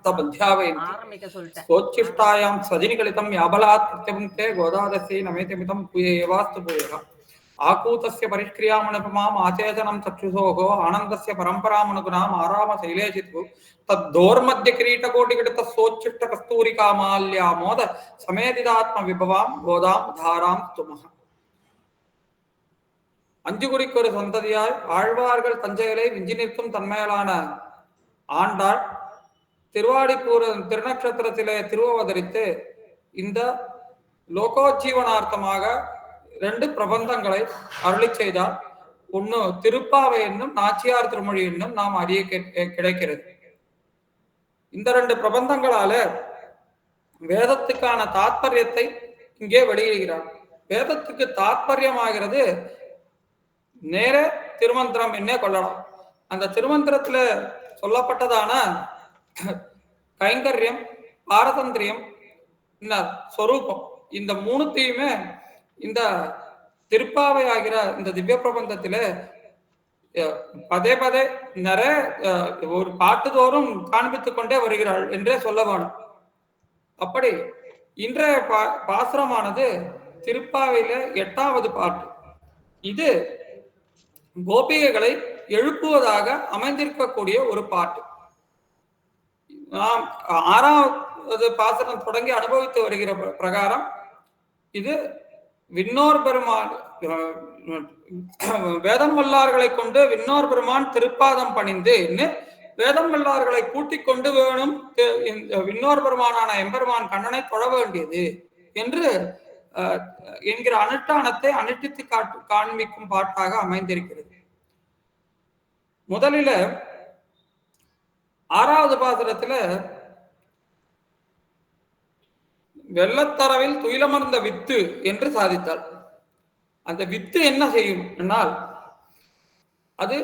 तबध्यावयन्ति सोच्छिष्टायां सजनिकलितं याबलात् प्रत्यपुङ्क्ते गोदादस्यै नमेतमितं पूयेवास्तु पूयः आकूतस्य परिष्क्रियामनुपमाम् आचेतनं चक्षुषोः आनन्दस्य परम्परामनुगुणाम् आरामशैलेचितु तद्धोर्मध्यकिरीटकोटिघटितः सोच्छिष्टकस्तूरिकामाल्यामोद समेदिदात्मविभवां गोदां धारां स्तुमः அஞ்சுகுடிக்கு ஒரு சந்ததியாய் ஆழ்வார்கள் தஞ்சைகளை விஞ்சி நிற்கும் தன்மையிலான ஆண்டாள் திருவாடிப்பூர் திருநக்ஷத்திரத்திலே திருவவதரித்து இந்த லோகோஜீவனார்த்தமாக 2 பிரபந்தங்களை அருளி செய்தார். ஒன்று திருப்பாவை என்னும் நாச்சியார் திருமொழி என்னும் நாம் அறிய கிடைக்கிறது. இந்த 2 பிரபந்தங்களால வேதத்துக்கான தாத்பரியத்தை இங்கே வெளியிடுகிறார். வேதத்துக்கு தாத்பரியமாகிறது நேர திருமந்திரம் என்ன கொள்ளலாம். அந்த திருமந்திரத்துல சொல்லப்பட்டதான கைங்கரியம், பாரதந்திரியம், ஸ்வரூபம், இந்த 3த்தையுமே இந்த திருப்பாவை ஆகிற இந்த திவ்ய பிரபந்தத்தில பதே பதே நிறைய ஒரு பாட்டுதோறும் காண்பித்துக் கொண்டே வருகிறாள் என்றே சொல்ல வேணும். அப்படி இன்றைய பாசுரமானது திருப்பாவையில 8வது பாட்டு. இது கோபிகைகளை எழுப்புவதாக அமைந்திருக்கக்கூடிய ஒரு பாட்டு. நாம் 6வது பாசுரம் தொடங்கி அனுபவித்து வருகிற பிரகாரம் இது விண்ணோர் பெருமான் வேதம் வல்லார்களை கொண்டு விண்ணோர் பெருமான் திருப்பாதம் பணிந்து வேதம் வல்லார்களை கூட்டிக் கொண்டு வேணும் விண்ணோர் பெருமானான எம்பெருமான் கண்ணனை தொழ வேண்டியது என்று என்கிற அனுஷ்டானத்தை அனுஷ்டித்து காண்பிக்கும் பாட்டாக அமைந்திருக்கிறது. முதலில 6வது பாசுரத்துல வெள்ளத்தரவில் துயிலமர்ந்த வித்து என்று சாதித்தாள். அந்த வித்து என்ன செய்யும் என்னால் அது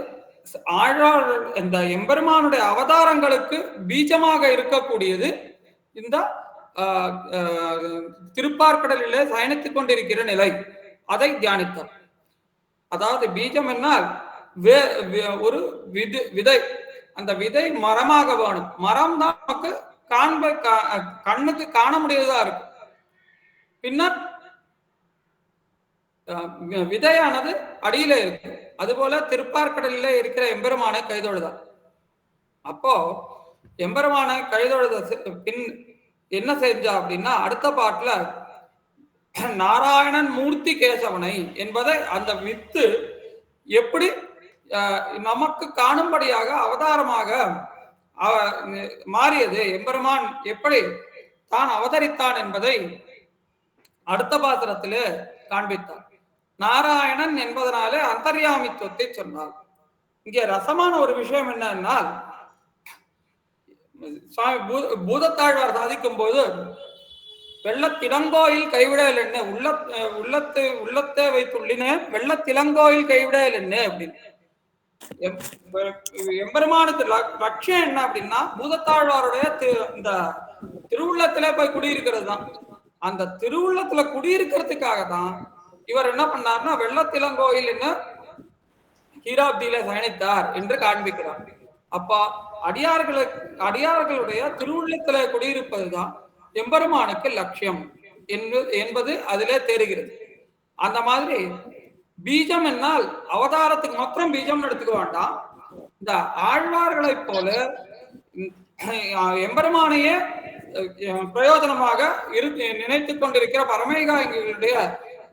ஆழ்வார் இந்த எம்பெருமானுடைய அவதாரங்களுக்கு பீஜமாக இருக்கக்கூடியது இந்த திருப்பார்கடலிலே சயனித்துக் கொண்டிருக்கிற நிலை, அதை தியானித்தார். அதாவது பீஜம் என்னால் ஒரு விதை, அந்த விதை மரமாக வேணும். மரம் தான் நமக்கு கண்ணுக்கு காண முடியதா இருக்கு. பின்னர் விதையானது அடியில இருக்கு. அதுபோல திருப்பார்கடலிலே இருக்கிற எம்பெருமானை கைதொழுதார். அப்போ எம்பெருமானை கைதொழுத பின் என்ன செஞ்சா அப்படின்னா அடுத்த பாட்டுல நாராயணன் மூர்த்தி கேசவனை என்பதை அந்த வித்து எப்படி நமக்கு காணும்படியாக அவதாரமாக மாறியது, எம்பெருமான் எப்படி தான் அவதரித்தான் என்பதை அடுத்த பாத்திரத்திலே காண்பித்தார். நாராயணன் என்பதனாலே அந்தர்யாமித்துவத்தை சொன்னார். இங்கே ரசமான ஒரு விஷயம் என்னன்னா சுவாமி பூதத்தாழ்வார் சாதிக்கும் போது வெள்ளத்திலங்கோயில் கைவிடல் என்ன உள்ளத்தை வைத்துள்ளினேன் வெள்ளத்திலங்கோயில் கைவிடல் என்ன அப்படின்னு எம்பெருமானுக்கு லட்சியம் என்ன அப்படின்னா பூதத்தாழ்வாருடைய இந்த திருவுள்ளத்திலே போய் குடியிருக்கிறது தான். அந்த திருவுள்ளத்துல குடியிருக்கிறதுக்காக தான் இவர் என்ன பண்ணார்னா வெள்ளத்திலங்கோயில் என்ன ஹீராப்தியில சயனித்தார் என்று காண்பிக்கிறார். அப்பா அடியார்களுடைய திருவுள்ளத்துல குடியிருப்பதுதான் எம்பெருமானுக்கு லட்சியம் என்பது அதிலே தெரிகிறது. அந்த மாதிரி பீஜம் என்னால் அவதாரத்துக்கு மாத்திரம் பீஜம் எடுத்துக்க வேண்டாம். இந்த ஆழ்வார்களை போல எம்பெருமானையே பிரயோஜனமாக நினைத்துக் கொண்டிருக்கிற பரமேகாங்களுடைய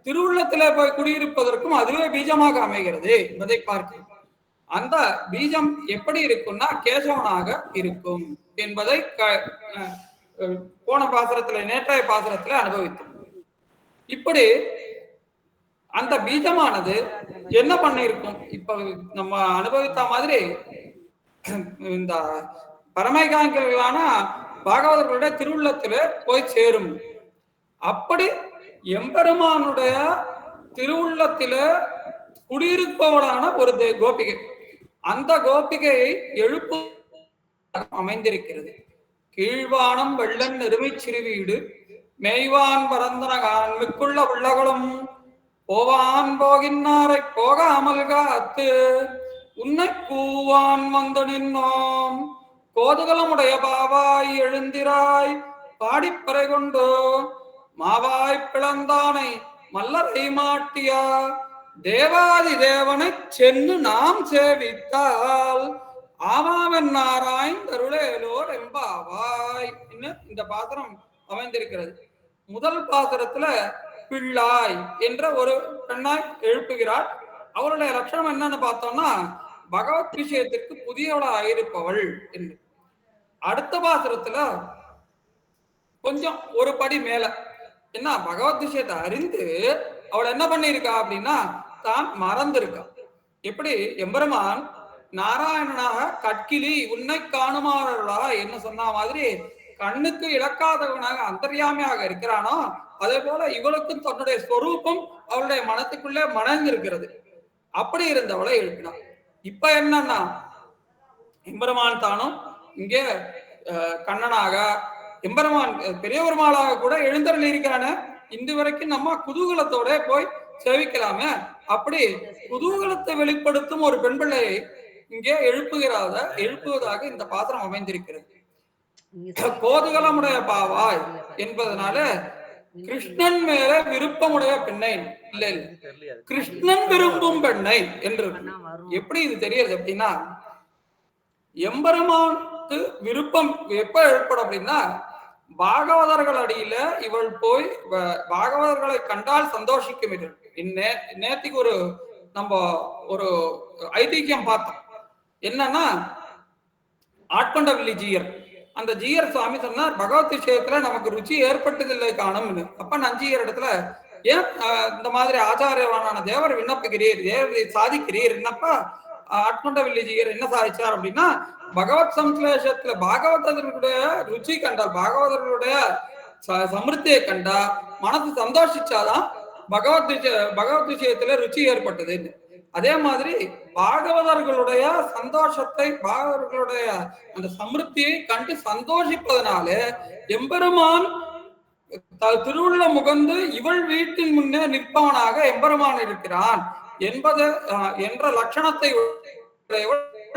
திருவுள்ளத்திலே போய் குடியிருப்பதற்கும் அதுவே பீஜமாக அமைகிறது என்பதை பார்க்கிறோம். அந்த பீஜம் எப்படி இருக்கும்னா கேசவனாக இருக்கும் என்பதை போன பாசுரத்துல நேற்றைய பாசுரத்துல அனுபவித்தோம். இப்படி அந்த பீஜமானது என்ன பண்ணிருக்கும், இப்ப நம்ம அனுபவித்த மாதிரி இந்த பரமேகாங்களான பாகவதர்களுடைய திருவுள்ளத்தில போய் சேரும். அப்படி எம்பெருமானுடைய திருவுள்ளத்தில குடியிருப்பவளான ஒரு கோபிகை, அந்த கோபிகையை எழுப்பு அமைந்திருக்கிறது. கீழ்வானம் வெள்ளன் நெருமை சிறுவீடு மேய்வான் பரந்தனகான் மிக்குள்ள உள்ளகளும் போவான் போகின்னாரை போகாமல் காத்து உன்னை கூவான் வந்து நின்னோம் கோதுகலமுடைய பாவாய் எழுந்திராய் பாடிப்பறை கொண்டோ மாவாய் பிளந்தானை மல்லரை மாட்டியா தேவாதி தேவனை சென்று நாம் சேவித்தால் ஆமாவென்னாராய் தருளேலோர் எம்பாவாய். இந்த பாத்திரம் அமைந்திருக்கிறது. முதல் பாத்திரத்துல பிள்ளாய் என்ற ஒரு பெண்ணாய் எழுப்புகிறாள். அவருடைய லட்சணம் என்னன்னு பார்த்தோம்னா பகவத் விஷயத்திற்கு புதியவளாக இருப்பவள் என்று. அடுத்த பாத்திரத்துல கொஞ்சம் ஒரு படி மேல என்ன பகவத் விஷயத்தை அறிந்து அவள் என்ன பண்ணிருக்கா அப்படின்னா தான் மறந்திருக்கா. எப்படி எம்பெருமான் நாராயணனாக கட்கிலி உன்னை காணுமாறா என்ன சொன்ன மாதிரி கண்ணுக்கு இழக்காதவனாக அந்தர்யாமியாக இருக்கிறானோ அதே போல இவளுக்கும் தன்னுடைய ஸ்வரூபம் அவளுடைய மனத்துக்குள்ளே மணந்திருக்கிறது. அப்படி இருந்தவளை எழுப்பினான். இப்ப என்னன்னா எம்பெருமான் தானும் இங்கே கண்ணனாக எம்பெருமான் பெரிய பெருமாளாக கூட எழுந்தருள் இருக்கிறான. இன்று வரைக்கும் நம்ம குதூகலத்தோட போய் சேவிக்கலாமே. அப்படி குதூகலத்தை வெளிப்படுத்தும் ஒரு பெண் பிள்ளையை இங்கே எழுப்புவதாக இந்த பாத்திரம் அமைந்திருக்கிறது. கோதுகலமுடைய பாவாய் என்பதனால கிருஷ்ணன் மேல விருப்பமுடைய பெண்ணை இல்ல கிருஷ்ணன் விரும்பும் பெண்ணை என்று. எப்படி இது தெரியுது அப்படின்னா எம்பெருமானுக்கு விருப்பம் எப்ப ஏற்படும் அப்படின்னா பாகவதர்கள் அடியில இவள் போய் பாகவதர்களை கண்டால் சந்தோஷிக்கும். நேத்திக்கு நம்ம ஒரு ஐதிஹ்யம் பார்த்தோம். என்னன்னா ஆட்கொண்டவில்லி ஜீயர், அந்த ஜீயர் சுவாமி சொன்னார் பகவத் விஷயத்துல நமக்கு ருச்சி ஏற்பட்டதில்லை காணும்னு. அப்ப நஞ்சீயர் இடத்துல ஏன் இந்த மாதிரி ஆச்சாரியவான தேவர் விண்ணப்பிக்கிறீர், தேவரை சாதிக்கிறீர் என்னப்பா ஆட்கொண்டவில்லி ஜீயர் என்ன சாதிச்சார் அப்படின்னா பகவத் சம்ஸ்லேஷத்துல பாகவதர்களுடைய ருச்சி கண்டால் பாகவதர்களுடைய சமிருத்தியை கண்டா மனசு சந்தோஷிச்சாதான் பகவத் விஷயத்துல ருச்சி ஏற்பட்டது. அதே மாதிரி பாகவதர்களுடைய சந்தோஷத்தை பாகவதர்களுடைய அந்த சமிருத்தியை கண்டு சந்தோஷிப்பதனால எம்பெருமான் திருவுள்ள முகந்து இவள் வீட்டின் முன்னே நிற்பவனாக எம்பெருமான் இருக்கிறான் என்பது என்ற லட்சணத்தை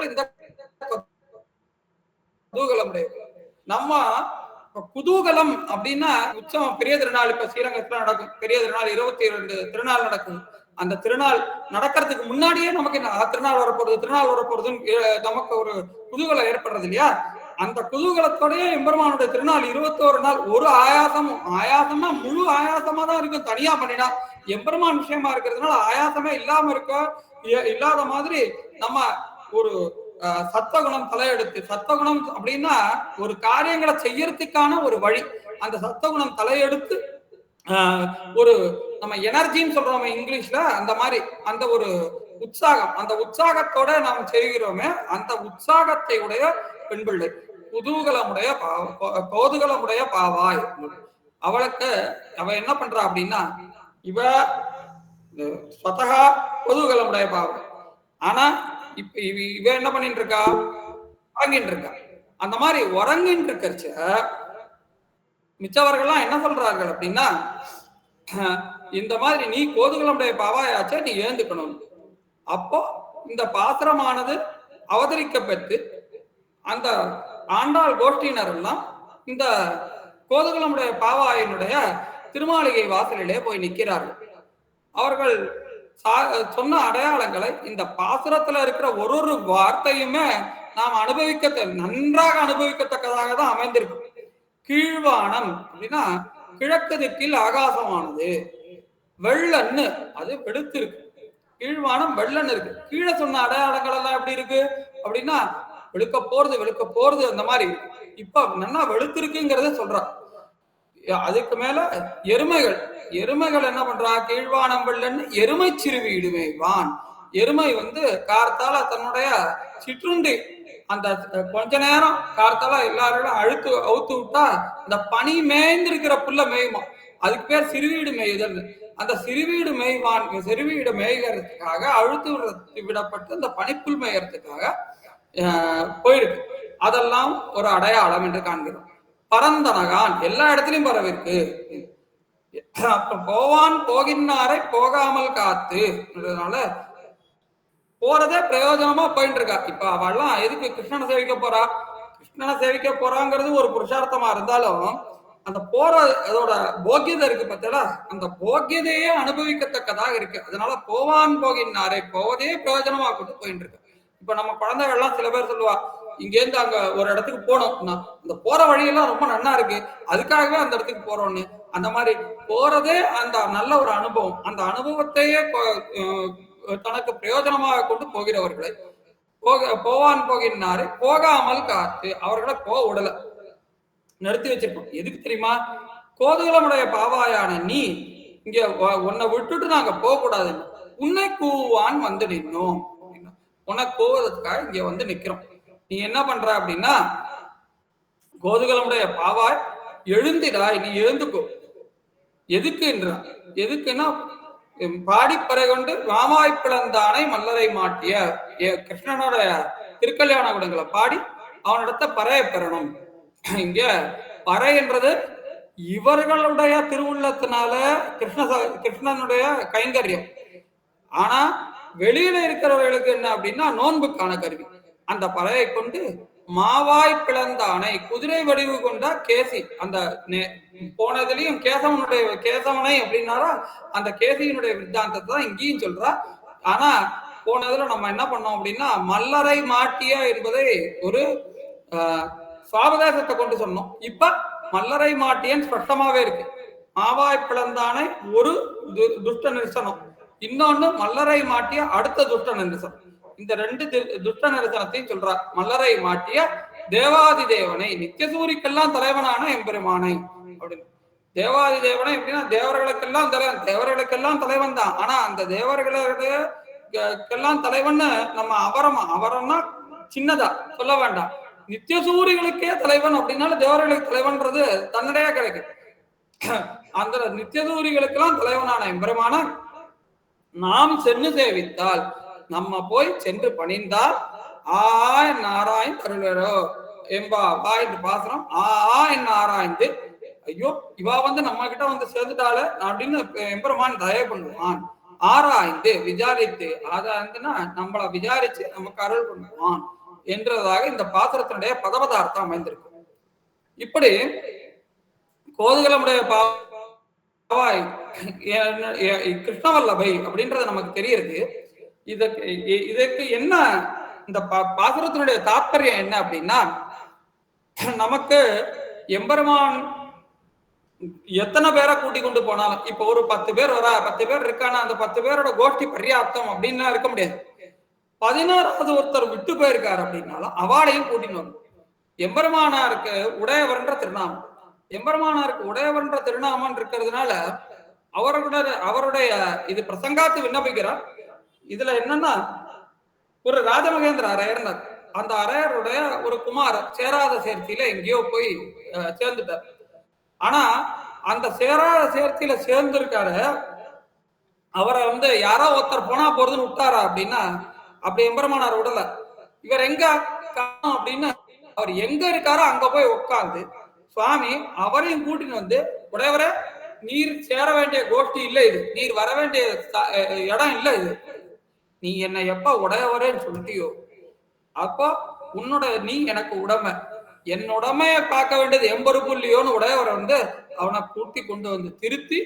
இந்த குதூகலம். நம்ம குதூகலம் அப்படின்னா உற்சவம் பெரிய திருநாள் இப்ப ஸ்ரீரங்கத்துல நடக்கும். பெரிய திருநாள் 22 திருநாள் நடக்கும். அந்த திருநாள் நடக்கிறதுக்கு முன்னாடியே நமக்கு திருநாள் வரப்போறதுன்னு நமக்கு ஒரு குதூகலம் ஏற்படுறது இல்லையா? அந்த குதூகலத்தோடய எம்பெருமானுடைய திருநாள் 21 நாள் ஒரு ஆயாசமா முழு ஆயாசமா தான் இருக்கும். தனியா பண்ணினா எம்பெருமான் விஷயமா இருக்கிறதுனால ஆயாசமே இல்லாம இல்லாத மாதிரி நம்ம ஒரு சத்வகுணம் தலையெடுத்து, சத்வகுணம் அப்படின்னா ஒரு காரியங்களை செய்யறதுக்கான ஒரு வழி. அந்த சத்வகுணம் தலையெடுத்து ஒரு நம்ம எனர்ஜின்னு சொல்றோம் இங்கிலீஷ்ல, அந்த மாதிரி அந்த ஒரு உற்சாகம், அந்த உற்சாகத்தோட நாம் செய்கிறோமே அந்த உற்சாகத்தை உடைய பெண் பிள்ளை கோதுகலமுடைய பாவாய். அவளுக்கு அவ என்ன பண்றா அப்படின்னா இவ ஸ்வதகா கோதுகலமுடைய பாவாய். ஆனா இப்ப இவ என்ன பண்ணிட்டு இருக்கா, உறங்கிட்டு இருக்கா. அந்த மாதிரி உறங்கிட்டு இருக்கச்ச மிச்சவர்கள்லாம் என்ன சொல்றார்கள் அப்படின்னா இந்த மாதிரி நீ கோதுகலமுடைய பாவாயாச்சா நீ ஏந்துக்கணும். அப்போ இந்த பாத்திரமானது அவதரிக்கப்பட்டு அந்த ஆண்டாள் கோஷ்டியினர் எல்லாம் இந்த கோதுகலமுடைய பாவாயினுடைய திருமாளிகை வாசலிலே போய் நிற்கிறார்கள். அவர்கள் சொன்ன அடையாளங்களை இந்த பாசுரத்துல இருக்கிற ஒரு வார்த்தையுமே நாம் நன்றாக அனுபவிக்கத்தக்கதாக தான் அமைந்திருக்கு. கீழ்வானம் அப்படின்னா கிழக்கு திக்கில் ஆகாசமானது, வெள்ளன்னு அது வெளுத்திருக்கு. கீழ்வானம் வெள்ளன்னு இருக்கு. கீழே சொன்ன அடையாளங்கள் எல்லாம் எப்படி இருக்கு அப்படின்னா வெளுக்க போறது அந்த மாதிரி. இப்ப நல்லா வெளுத்திருக்குங்கிறத சொல்றா. அதுக்கு மேல எருமைகள் என்ன பண்றா, கீழ்வானம் வெள்ளன்னு எருமை சிறுவீடுமே வான். எருமை கார்த்தால தன்னுடைய சிற்றுண்டி அந்த கொஞ்ச நேரம் கார்த்தால எல்லாரும் அவுத்து விட்டா இந்த பனி மேய்ந்திருக்கிற புல்ல மேயுமா, அதுக்கு பேர் சிறுவீடு மேயுதல். அந்த சிறுவீடு மேய்கிறதுக்காக அழுத்து விடப்பட்டு அந்த பனிப்புல் மேயறதுக்காக போயிருக்கு. அதெல்லாம் ஒரு அடையாளம் என்று காண்கிறோம். பரந்தனகான் எல்லா இடத்திலையும் பரவிருக்கு. போவான் போகின்றாரை போகாமல் காத்து போறதே பிரயோஜனமா போயிட்டு இருக்கா. இப்ப அவள்லாம் எதுக்கு கிருஷ்ணனை சேவிக்க போறா? கிருஷ்ணனை சேவிக்க போறாங்கிறது ஒரு புருஷார்த்தமா இருந்தாலும் அந்த போற அதோட போக்கியதை இருக்கு பார்த்தா, அந்த போக்கியதையே அனுபவிக்கத்தக்கதாக இருக்கு. அதனால போவான் போகினாரே, போவதே பிரயோஜனமா கொண்டு போயிட்டு இருக்கு. இப்ப நம்ம குழந்தைகள் எல்லாம் சில பேர் சொல்லுவா, இங்க இருந்து அங்க ஒரு இடத்துக்கு போனோம்னா அந்த போற வழியெல்லாம் ரொம்ப நல்லா இருக்கு, அதுக்காகவே அந்த இடத்துக்கு போறோம்னு. அந்த மாதிரி போறதே அந்த நல்ல ஒரு அனுபவம், அந்த அனுபவத்தையே தனக்கு பிரயோஜனமாக கொண்டு போகிறவர்களை போவான் போகினாரு போகாமல் காத்து அவர்களை போக விடல, நிறுத்தி வச்சிருக்கோம். எதுக்கு தெரியுமா? கோதுகளமுடைய பாவாயான நீ இங்க உன்னை விட்டுட்டு நாங்க போக கூடாது, உன்னை கூவான் வந்து நின்னோம். உனக்கு போவதற்காக இங்க வந்து நிக்கிறோம். நீ என்ன பண்ற அப்படின்னா, கோதுகளமுடைய பாவாய் எழுந்திடாய், நீ எழுந்துக்கோ. எதுக்குன்றா? எதுக்குன்னா பாடிப்பறை கொண்டு வாமாய் பிளந்தானை மல்லரை மாட்டிய கிருஷ்ணனுடைய திருக்கல்யாண குணங்களை பாடி அவனிடத்த பறையை பெறணும். இங்க பறை என்றது இவர்களுடைய திருவுள்ளத்தினால கிருஷ்ணனுடைய கைங்கரியம். ஆனா வெளியில இருக்கிறவர்களுக்கு என்ன அப்படின்னா நோன்புக்கான கருவி. அந்த பறையை கொண்டு மாவாய் பிளந்தானை குதிரை வடிவு கொண்ட கேசி, அந்த போனதுலயும் கேசவனை அப்படின்னாரா அந்த கேசியினுடைய வித்தாந்தத்தை தான் இங்கேயும் சொல்றா. ஆனா போனதுல நம்ம என்ன பண்ணோம் அப்படின்னா மல்லரை மாட்டிய என்பதை ஒரு சுவாபதேசத்தை கொண்டு சொன்னோம். இப்ப மல்லரை மாட்டியன் ஸ்பஷ்டமாவே இருக்கு. மாவாய் பிளந்தானை ஒரு துஷ்ட நிரசனம், இன்னொன்னு மல்லரை மாட்டிய அடுத்த துஷ்ட நிரசனம். இந்த ரெண்டு துஷ்ட நிரசனத்தையும் சொல்றார். மல்லரை மாட்டிய தேவாதி தேவனை, நித்தியசூரிக்கெல்லாம் தலைவனான எம்பெருமானை அப்படின்னு. தேவாதி தேவனை எப்படின்னா தேவர்களுக்கெல்லாம் தலைவன், தேவர்களுக்கெல்லாம் தலைவன் தான். ஆனா அந்த தேவர்களுக்கெல்லாம் தலைவன் நம்ம அவரம்னா சின்னதா சொல்ல வேண்டாம், நித்தியசூரிகளுக்கே தலைவன் அப்படின்னால தேவர்களுக்கு தலைவன்றது தன்னிடையா கிடைக்கும். அந்த நித்தியசூரிகளுக்கெல்லாம் தலைவனான எம்பெருமான நாம் சென்று சேவித்தால், நம்ம போய் சென்று பணிந்தால் ஆய் நாராயண் அருளரோ என்பா வா என்று பாசனம் என்ன ஆராய்ந்து, ஐயோ இவா வந்து நம்ம கிட்ட வந்து சேர்ந்துட்டால அப்படின்னு எம்பெருமான் தயவு பண்ணுவான். ஆராய்ந்து விசாரித்து ஆராய்ந்துன்னா நம்மளை விசாரிச்சு நமக்கு அருள் பண்ணுவான் என்றதாக இந்த பாத்திரத்தினுடைய பதபதார்த்தம் அமைந்திருக்கு. இப்படி கோதுகளமுடைய பாவாய் கிருஷ்ணவல்லபை அப்படின்றது நமக்கு தெரியுது. இதற்கு என்ன இந்த பாசுரத்தினுடைய தாற்பயம் என்ன அப்படின்னா, நமக்கு எம்பெருமான் எத்தனை பேரை கூட்டி கொண்டு போனாலும், இப்ப ஒரு 10 பேர் வரா, 10 பேர் இருக்கானா அந்த 10 பேரோட கோஷ்டி பர்யாப்தம் அப்படின்னா இருக்க முடியாது. 16வது ஒருத்தர் விட்டு போயிருக்காரு அப்படின்னாலும் அவாளையும் கூட்டின்னு வரும். எம்பெருமானாருக்கு உடையவர்ன்ற திருநாமம், எம்பெருமானாருக்கு உடையவர்ன்ற திருநாமம் இருக்கிறதுனால அவருடைய இது பிரசங்காத்து விண்ணப்பிக்கிறார். இதுல என்னன்னா, ஒரு ராஜமகேந்திர அரையர் இருந்தார். அந்த அரையருடைய ஒரு குமார் சேராத சேர்த்தியில எங்கேயோ போய் சேர்ந்துட்டார். ஆனா அந்த சேராத சேர்த்தியில சேர்ந்திருக்காரு, அவரை வந்து யாரோ ஒருத்தர் போனா போறதுன்னு விட்டாரா அப்படின்னா அப்படி எம்பெருமானார் விடல. இவர் எங்க அப்படின்னு அவர் எங்க இருக்காரோ அங்க போய் உட்கார்ந்து சுவாமி அவரையும் கூட்டின்னு வந்து, உடையவரை நீர் சேர வேண்டிய கோஷ்டி இல்லை இது, நீர் வர வேண்டிய இடம் இல்லை இது, நீ என்னை எப்ப உடையவரேன்னு சொல்லிட்டியோ அப்போ நீ எனக்கு உடைமை, என் உடமைய பார்க்க வேண்டியது எம்பொறுப்பு இல்லையோன்னு உடையவரை வந்து அவனை கூட்டி கொண்டு வந்து திருத்தி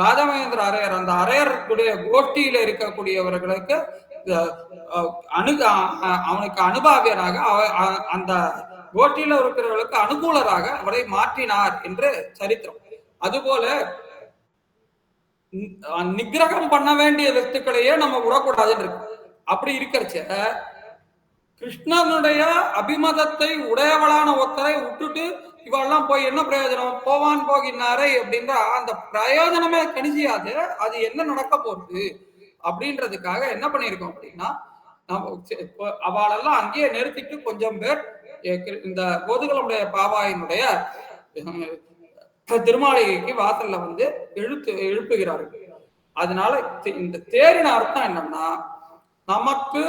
ராஜமகேந்திர அரையர் அந்த அரையருடைய கோஷ்டியில இருக்கக்கூடியவர்களுக்கு அவனுக்கு அனுபாவியராக அந்த கோஷ்டியில இருக்கிறவர்களுக்கு அனுகூலராக அவரை மாற்றினார் என்று சரித்திரம். அதுபோல நிகிரகம் பண்ண வேண்டிய வஸ்துக்களையே நம்ம விடக்கூடாதுன்னு இருக்கு. அப்படி இருக்கிறச்ச கிருஷ்ணனுடைய அபிமதத்தை உடையவளான ஒருத்தரை விட்டுட்டு இவெல்லாம் போய் என்ன பிரயோஜனம், போவான் போகினாரே அப்படின்ற அந்த பிரயோஜனமே கணிசியாது. அது என்ன நடக்க போகுது அப்படின்றதுக்காக என்ன பண்ணிருக்கோம் அப்படின்னா, நம்ம அவளெல்லாம் அங்கேயே நிறுத்திட்டு கொஞ்சம் பேர் இந்த கோதுகளமுடைய பாவாயினுடைய திருமாளிகைக்கு வாசல்ல வந்து எழுப்புகிறார்கள். அதனால இந்த தேரின் அர்த்தம் என்னன்னா, நமக்கு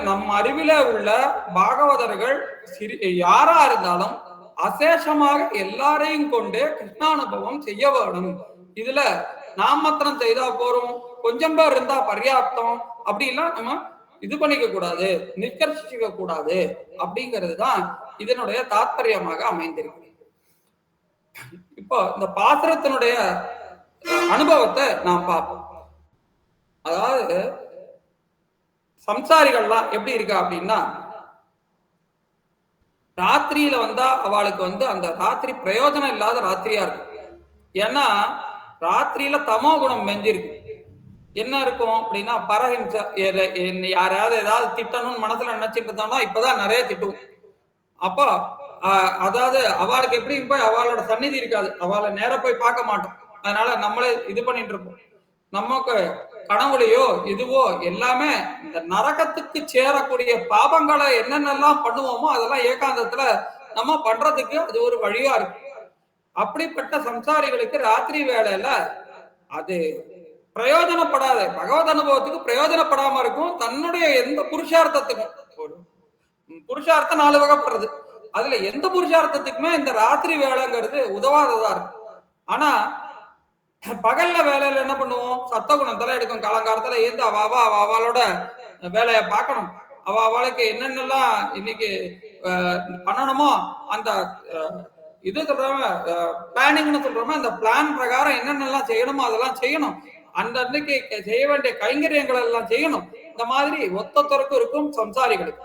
நம் அறிவில உள்ள பாகவதர்கள் யாரா இருந்தாலும் அசேஷமாக எல்லாரையும் கொண்டு கிருஷ்ணானுபவம் செய்ய வேணும். இதுல நாம் மாத்திரம் செய்தா போறோம், கொஞ்சம் பேர் இருந்தா பர்யாப்தம் அப்படிலாம் நம்ம இது பண்ணிக்க கூடாது, நிஷ்கர்ஷிக்க கூடாது அப்படிங்கிறது தான் இதனுடைய தாத்பரியமாக அமைந்திருக்கு. இப்போ இந்த பாசுரத்தினுடைய அனுபவத்தை நாம் பார்ப்போம். அதாவது சம்சாரிகள்லாம் எப்படி இருக்கா அப்படின்னா, ராத்திரியில வந்தா அவளுக்கு அந்த ராத்திரி பிரயோஜனம் இல்லாத ராத்திரியா இருக்கும். ஏன்னா ராத்திரியில தமோ குணம் மெஞ்சிருக்கு. என்ன இருக்கும் அப்படின்னா, பரஹிம்சை. யாரையாவது ஏதாவது திட்டணும்னு மனசுல நினைச்சிட்டு இருந்தோம்னா இப்பதான் நிறைய திட்டுவோம். அப்போ அதாவது அவளுக்கு எப்படி போய் அவளோட சந்நிதி இருக்காது, அவளை நேர போய் பார்க்க மாட்டோம். அதனால நம்மளே இது பண்ணிட்டு இருப்போம். நமக்கு கனவுலையோ இதுவோ எல்லாமே இந்த நரகத்துக்கு சேரக்கூடிய பாபங்களை என்னென்னலாம் பண்ணுவோமோ அதெல்லாம் ஏகாந்தத்துல நம்ம பண்றதுக்கு அது ஒரு வழியா இருக்கு. அப்படிப்பட்ட சம்சாரிகளுக்கு ராத்திரி வேளையில அது பிரயோஜனப்படாது, பகவத் அனுபவத்துக்கு பிரயோஜனப்படாம இருக்கும். தன்னுடைய எந்த புருஷார்த்தத்துக்கும், ஒரு புருஷார்த்தம் 4 வகைப்படுறது, அதுல எந்த புருஷார்த்தத்துக்குமே இந்த ராத்திரி வேலைங்கிறது உதவாததா இருக்கு. ஆனா பகல்ல வேலையில என்ன பண்ணுவோம், சத்தகுணம் தலை எடுக்கும். காலங்காலத்துல ஏந்து அவளோட வேலையை பார்க்கணும். அவளுக்கு என்னென்னலாம் இன்னைக்கு பண்ணணுமோ அந்த இது சொல்றோம் பிளானிங்னு சொல்றோமோ, அந்த பிளான் பிரகாரம் என்னென்னலாம் செய்யணுமோ அதெல்லாம் செய்யணும். அந்த அன்னைக்கு செய்ய வேண்டிய கைங்கரியங்கள் எல்லாம் செய்யணும். இந்த மாதிரி ஒத்தொத்தருக்கும் இருக்கும் சம்சாரிகளுக்கு.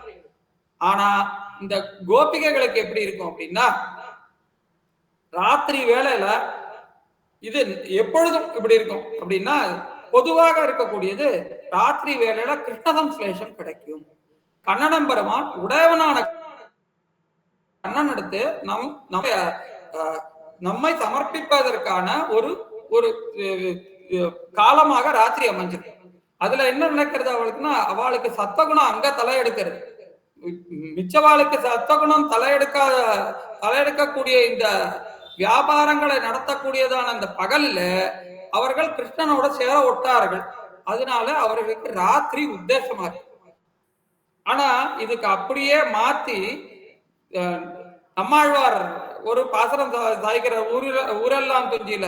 ஆனா இந்த கோபிகைகளுக்கு எப்படி இருக்கும் அப்படின்னா, ராத்திரி வேளையில இது எப்பொழுதும் இப்படி இருக்கும் அப்படின்னா, பொதுவாக இருக்கக்கூடியது ராத்திரி வேளையில கிருஷ்ணதம் சிலேஷம் கிடைக்கும். கண்ணனம் பெருமான் உடையவனான கண்ணன் எடுத்து நம்மை சமர்ப்பிப்பதற்கான ஒரு ஒரு காலமாக ராத்திரி அமைஞ்சிருக்கு. அதுல என்ன நடக்கிறது அவளுக்குன்னா, அவளுக்கு சத்தகுணம் அங்க தலையெடுக்கிறது. மிச்சவாளுக்கு சத்தகுணம் தலையெடுக்கக்கூடிய இந்த வியாபாரங்களை நடத்தக்கூடியதான அந்த பகல்ல அவர்கள் கிருஷ்ணனோட சேர ஒட்டார்கள். அதனால அவர்களுக்கு ராத்திரி உத்தேசமா இருக்கு. ஆனா இதுக்கு அப்படியே மாத்தி நம்மாழ்வார் ஒரு பாசனம் சாய்க்கிற ஊரெல்லாம் துஞ்சியில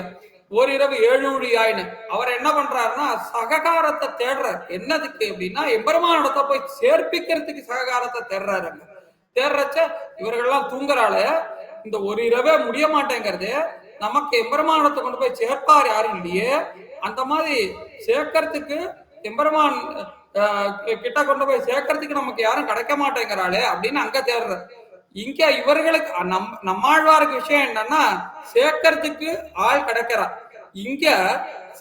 ஓரிரவு 7 ஊழி ஆயினு அவர் என்ன பண்றாருன்னா, சககாரத்தை தேடுறார். என்னதுக்கு அப்படின்னா, எம்பெருமானிடத்தை போய் சேர்ப்பிக்கிறதுக்கு சககாரத்தை தேடுறாரு. தேடுறச்ச இவர்கள்லாம் தூங்குறாள, இந்த ஒரு இரவே முடிய மாட்டேங்கிறது, நமக்கு எம்பெருமானத்தை கொண்டு போய் சேர்ப்பார் யாரும் இல்லையே, அந்த மாதிரி சேர்க்கறதுக்கு எம்பெருமான் கிட்ட கொண்டு போய் சேர்க்கறதுக்கு நமக்கு யாரும் கிடைக்க மாட்டேங்கிறாளே அப்படின்னு அங்க தேடுற. இங்க இவர்களுக்கு நம்மாழ்வாருக்கு விஷயம் என்னன்னா, சேர்க்கறதுக்கு ஆள் கிடைக்கிறா. இங்க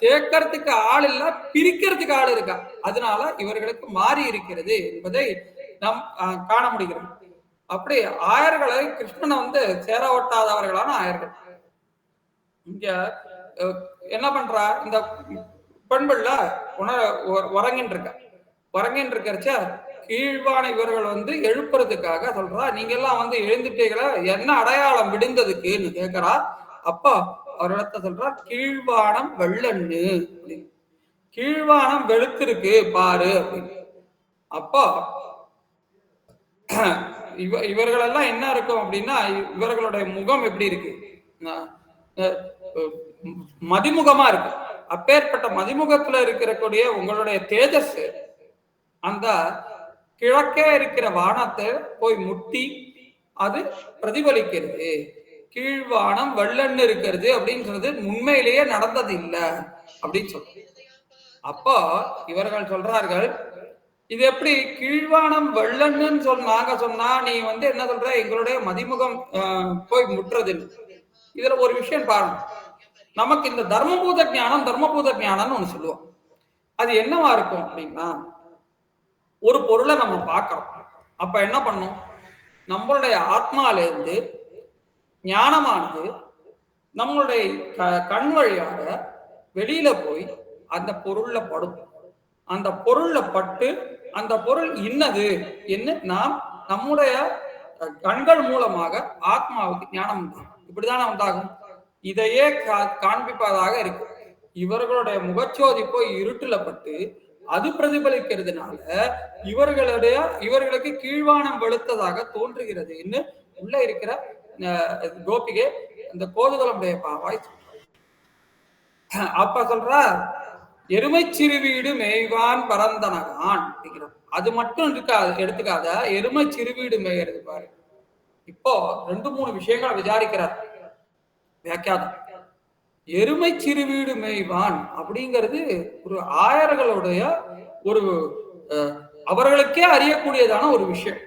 சேர்க்கறதுக்கு ஆள் இல்ல, பிரிக்கிறதுக்கு ஆள் இருக்கா. அதனால இவர்களுக்கு மாறி இருக்கிறது என்பதை நாம் காண முடிகிறது. அப்படி ஆயர்களை கிருஷ்ணனை சேர ஒட்டாதவர்களான ஆயர்கள். இங்க என்ன பண்றா, இந்த பெண்பிள்ள உறங்கின்னு இருக்கிறச்ச கீழ்வான இவர்கள் எழுப்புறதுக்காக சொல்றா, நீங்க எல்லாம் எழுந்துட்டீங்களா, என்ன அடையாளம் விடுந்ததுக்குன்னு கேட்கிறா. அப்போ அவரிடத்த சொல்றா, கீழ்வானம் வெள்ளன்னு அப்படின்னு, கீழ்வானம் வெளுத்திருக்கு பாரு அப்படின்னு. அப்போ இவர்கள் எல்லாம் என்ன இருக்கும் அப்படின்னா, இவர்களுடைய முகம் எப்படி இருக்கு, மதிமுகமா இருக்கு. அப்பேற்பட்ட மதிமுகத்துல இருக்கக்கூடிய உங்களுடைய தேஜஸ் அந்த கிழக்கே இருக்கிற வானத்தை போய் முட்டி அது பிரதிபலிக்கிறது. கீழ்வானம் வெள்ளன்னு இருக்கிறது அப்படின்றது உண்மையிலேயே நடந்தது இல்லை அப்படின்னு சொல்ற. அப்போ இவர்கள் சொல்றார்கள், இது எப்படி கீழ்வானம் வெள்ளன்னு நாங்க சொன்னா நீ என்ன சொல்ற, எங்களுடைய மதிமுகம் போய் முட்டுறதுன்னு. இதுல ஒரு விஷயம் பாருங்க, நமக்கு இந்த தர்மபூத ஞானம்னு ஒண்ணு சொல்லுவோம். அது என்னவா இருக்கும் அப்படின்னா, ஒரு பொருளை நம்ம பார்க்கிறோம். அப்ப என்ன பண்ணும், நம்மளுடைய ஆத்மாலேருந்து ஞானமானது நம்மளுடைய கண் வழியாக வெளியில போய் அந்த பொருள்ல படும். அந்த பொருள்ல பட்டு அந்த பொருள் இன்னது என்ன நாம் நம்முடைய கண்கள் மூலமாக ஆத்மாவுக்கு ஞானம் உண்டாகும். இப்படித்தானே உண்டாகும். இதையே காண்பிப்பதாக இருக்கு. இவர்களுடைய முகச்சோதி போய் இருட்டுல பட்டு அது பிரதிபலிக்கிறதுனால இவர்களுக்கு கீழ்வானம் வெளுத்ததாக தோன்றுகிறது என்று உள்ள இருக்கிற கோபிகை இந்த கோதுகலமுடைய பாவாய். அப்ப சொல்ற, எருமை சிறுவீடு மேய்வான் பரந்தனகான் அப்படிங்கிற, அது மட்டும் இருக்காது, எடுத்துக்காத, எருமை சிறுவீடு மேய்கிறது பாரு. இப்போ 2-3 விஷயங்களை விசாரிக்கிறார் வியாக்கியானம். எருமை சிறுவீடு மேய்வான் அப்படிங்கிறது ஒரு ஆயர்களுடைய ஒரு அவர்களுக்கே அறியக்கூடியதான ஒரு விஷயம்.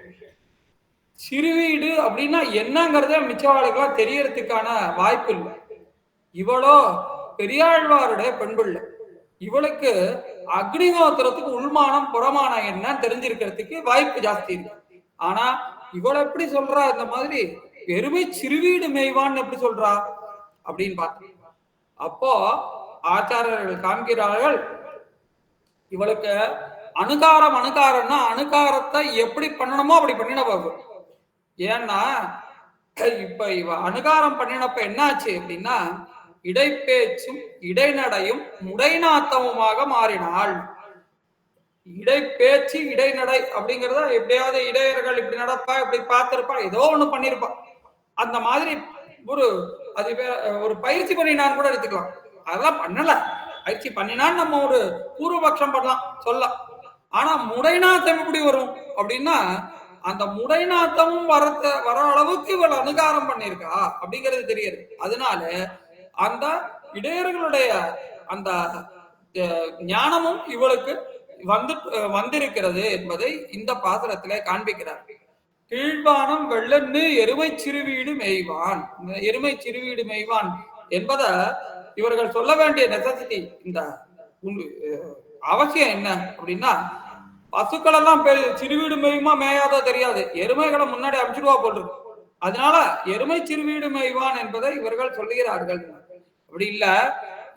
சிறுவீடு அப்படின்னா என்னங்கிறத மிச்சவாளுக்கெல்லாம் தெரியறதுக்கான வாய்ப்பு இல்லை. இவளோ பெரியாழ்வாருடைய பெண்பிள்ளை, இவளுக்கு அக்னிஹோத்திரத்துக்கு உள்மானம் புறமானம் என்னன்னு தெரிஞ்சிருக்கிறதுக்கு வாய்ப்பு ஜாஸ்தி இருக்கு. ஆனா இவளை எப்படி சொல்றா இந்த மாதிரி எருமை சிறுவீடு மேய்வான்னு எப்படி சொல்றா அப்படின்னு பார்த்தா, அப்போ ஆச்சாரியர்கள் காண்கிறார்கள் இவளுக்கு அணுகாரம்னா அணுகாரத்தை எப்படி பண்ணணுமோ அப்படி பண்ணின போகும். ஏன்னா இப்ப இவ அணுகாரம் பண்ணினப்ப என்னாச்சு அப்படின்னா இடைப்பேச்சும் இடைநடையும் முடைநாத்தமுமாக மாறினாள். இடைப்பேச்சு இடைநடை அப்படிங்கிறத எப்படியாவது இடையர்கள் இப்படி நடப்பா இப்படி பார்த்திருப்பா ஏதோ ஒண்ணு பண்ணிருப்பா. அந்த மாதிரி ஒரு அது ஒரு பயிற்சி பண்ணினான்னு கூட எடுத்துக்கலாம். அதெல்லாம் பண்ணல, பயிற்சி பண்ணினான்னு நம்ம ஒரு பூர்வபக்ஷம் பண்ணலாம் சொல்லலாம். ஆனா முடைநாத்தம் எப்படி வரும் அப்படின்னா அந்த முடைநாத்தமும் வர அளவுக்கு இவள் அனுகாரம் பண்ணிருக்கா அப்படிங்கிறது தெரியுது. அதனால அந்த இடையர்களுடைய அந்த ஞானமும் இவளுக்கு வந்திருக்கிறது என்பதை இந்த பாசுரத்திலே காண்பிக்கிறார். கீழ்வானம் வெள்ளன்னு எருமை சிறுவீடு மேய்வான். எருமை சிறுவீடு மேய்வான் என்பதை இவர்கள் சொல்ல வேண்டிய நெசசிட்டி, இந்த அவசியம் என்ன அப்படின்னா பசுக்கள் எல்லாம் சிறுவீடு மேயுமா மேயாதோ தெரியாது, எருமைகளை முன்னாடி அமிச்சிடுவா போட்டிருக்கு. அதனால எருமை சிறுவீடு மேய்வான் என்பதை இவர்கள் சொல்லுகிறார்கள். அப்படி இல்ல,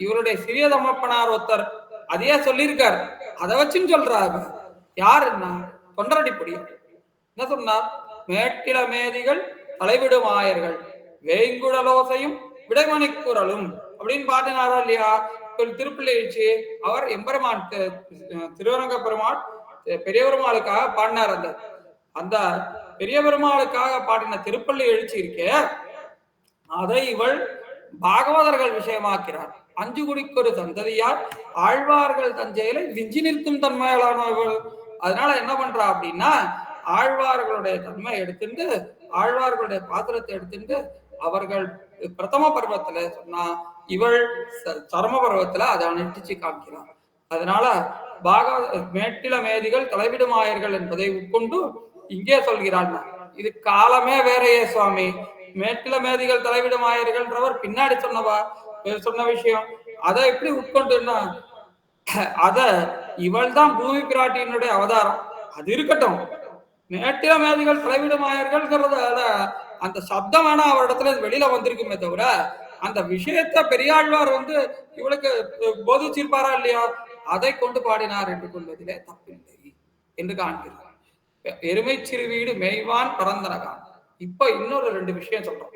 இவருடைய சிறிய தமப்பனார் ஒருத்தர் அதையே சொல்லியிருக்காரு, அதை வச்சுன்னு சொல்றாரு. யாருன்னா தொண்டரடிப்படி என்ன சொன்னார், மேட்டில மேதிகள் தலைவிடும் ஆயர்கள் வேங்குழலோசையும் விடைமணிக்குரலும் அப்படின்னு பாட்டினாரா இல்லையா திருப்பிள்ளை எழுச்சி. அவர் எம்பெருமான் திருவரங்க பெருமாள் பெரிய பெருமாளுக்காக பாடினார். அந்த பெரிய பெருமாளுக்காக பாடின திருப்பள்ளி எழுச்சி இருக்கே அதை இவள் பாகவதர்கள் விஷயமாக்கிறார். அஞ்சு குடிக்கொரு சந்ததியார் ஆழ்வார்கள் தஞ்சையில விஞ்சி நிற்கும் தன்மையாளர்கள். அதனால என்ன பண்றா அப்படின்னா ஆழ்வார்களுடைய தன்மை எடுத்துட்டு ஆழ்வார்களுடைய பாத்திரத்தை எடுத்துட்டு அவர்கள் பிரதம பருவத்துல சொன்னா இவள் சரம பருவத்துல அதை அனுஷ்டிச்சு காமிக்கிறார். அதனால மேட்டில மேதிகள் தலைவிடுமாயர்கள் என்பதை உட்கொண்டு இங்கே சொல்கிறாள். இது காலமே வேறையே சுவாமி, மேட்டில மேதிகள் தலைவிடுமாயர்கள்ன்றவர் பின்னாடி சொன்ன விஷயம். அதை எப்படி உட்கொண்டுன்னா அத இவள் தான் பூமி பிராட்டியினுடைய அவதாரம், அது இருக்கட்டும். மேட்டில மேதிகள் தலைவிடுமாயர்கள்ங்கிறத அந்த சப்தம் வேணா அவரிடத்துல வெளியில வந்திருக்குமே தவிர அந்த விஷயத்த பெரியாழ்வார் இவளுக்கு போதிச்சிருப்பாரா இல்லையா, அதை கொண்டு பாடினார் என்று கொள்வதிலே தப்பில்லை என்று காண்கிறார். எருமை சிறுவீடு மேய்வான் பரந்தனகான். இப்ப இன்னொரு 2 விஷயம் சொல்றோம்.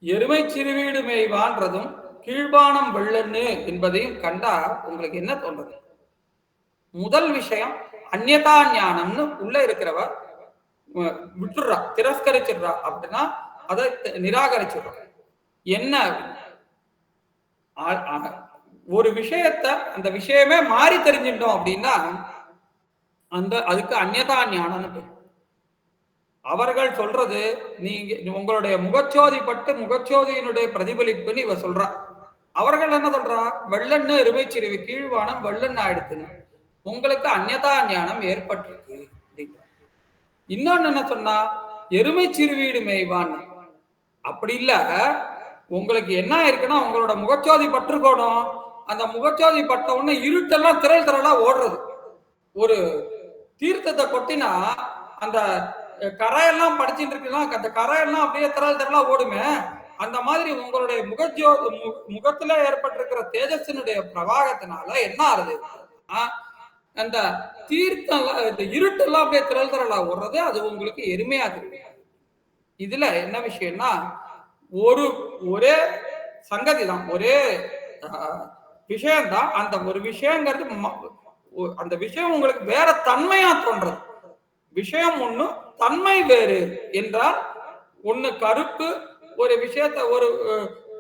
எருமை சிறுவீடு மேய்வான்றதும் கீழ்வானம் வெள்ளன்னு என்பதையும் கண்டா உங்களுக்கு என்ன தோன்றது? முதல் விஷயம் அந்நியதா ஞானம்னு உள்ள இருக்கிறவ விட்டுடுறா, திரஸ்கரிச்சிடுறா. அப்படின்னா அதை நிராகரிச்சிடுறா. என்ன ஒரு விஷயத்த அந்த விஷயமே மாறி தெரிஞ்சிட்டோம் அப்படின்னா அதுக்கு அந்நியதா ஞானம்னு. அவர்கள் சொல்றது நீங்க உங்களுடைய முகச்சோதி பட்டு முகச்சோதியினுடைய பிரதிபலிப்புன்னு இவ சொல்றா. அவர்கள் என்ன சொல்றா, வெள்ளன்னு எருமை சிறுவி கீழ்வானம் வெள்ளன்னு ஆயிடுத்துன்னு உங்களுக்கு அந்நியதா ஞானம் ஏற்பட்டிருக்கு. இன்னொன்னு என்ன சொன்னா, எருமை சிறுவீடு மேய்வான். அப்படி இல்ல, உங்களுக்கு என்ன இருக்குன்னா உங்களோட முகச்சோதி பற்றுக்கோணும். அந்த முகச்சோதி பட்ட உடனே இருட்டெல்லாம் திரள் திரளா ஓடுறது. ஒரு தீர்த்தத்தை கொட்டினா அந்த கரையெல்லாம் படிச்சுட்டு இருக்குன்னா அந்த கரையெல்லாம் அப்படியே திரள் திரளா ஓடுமே, அந்த மாதிரி உங்களுடைய முகத்துல ஏற்பட்டிருக்கிற தேஜஸினுடைய பிரவாகத்தினால என்ன ஆகுது, அந்த தீர்த்தம் இருட்டெல்லாம் அப்படியே திரள் திரளா ஓடுறது, அது உங்களுக்கு எருமையா இருக்கு. இதுல என்ன விஷயம்னா ஒரே சங்கதி தான், ஒரே விஷயம்தான். அந்த ஒரு விஷயங்கிறது அந்த விஷயம் உங்களுக்கு வேற தன்மையா தோன்றது. விஷயம் ஒண்ணு, தன்மை வேறு என்றால் ஒண்ணு கருப்பு ஒரு விஷயத்த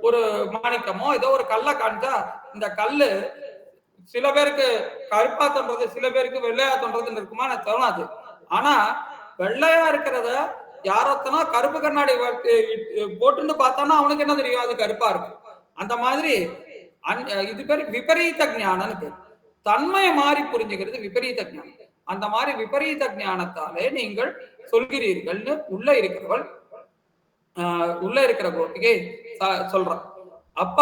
ஒரு மாணிக்கமோ ஏதோ ஒரு கல்லை காண்பா, இந்த கல்லு சில பேருக்கு கருப்பா தோன்றது, சில பேருக்கு வெள்ளையா தோன்றதுன்னு இருக்குமா தோணாது. ஆனா வெள்ளையா இருக்கிறத யாரத்தனா கருப்பு கண்ணாடி போட்டுன்னு பார்த்தானா அவனுக்கு என்ன தெரியும், அது கருப்பா இருக்கும். அந்த மாதிரி இது பேர் விபரீத ஞானம்னு பேர். தன்மையை மாறி புரிஞ்சுக்கிறது விபரீத ஞானம். அந்த மாதிரி விபரீத ஞானத்தாலே நீங்கள் சொல்கிறீர்கள்னு உள்ள இருக்கிற கோபிகை சொல்றான். அப்ப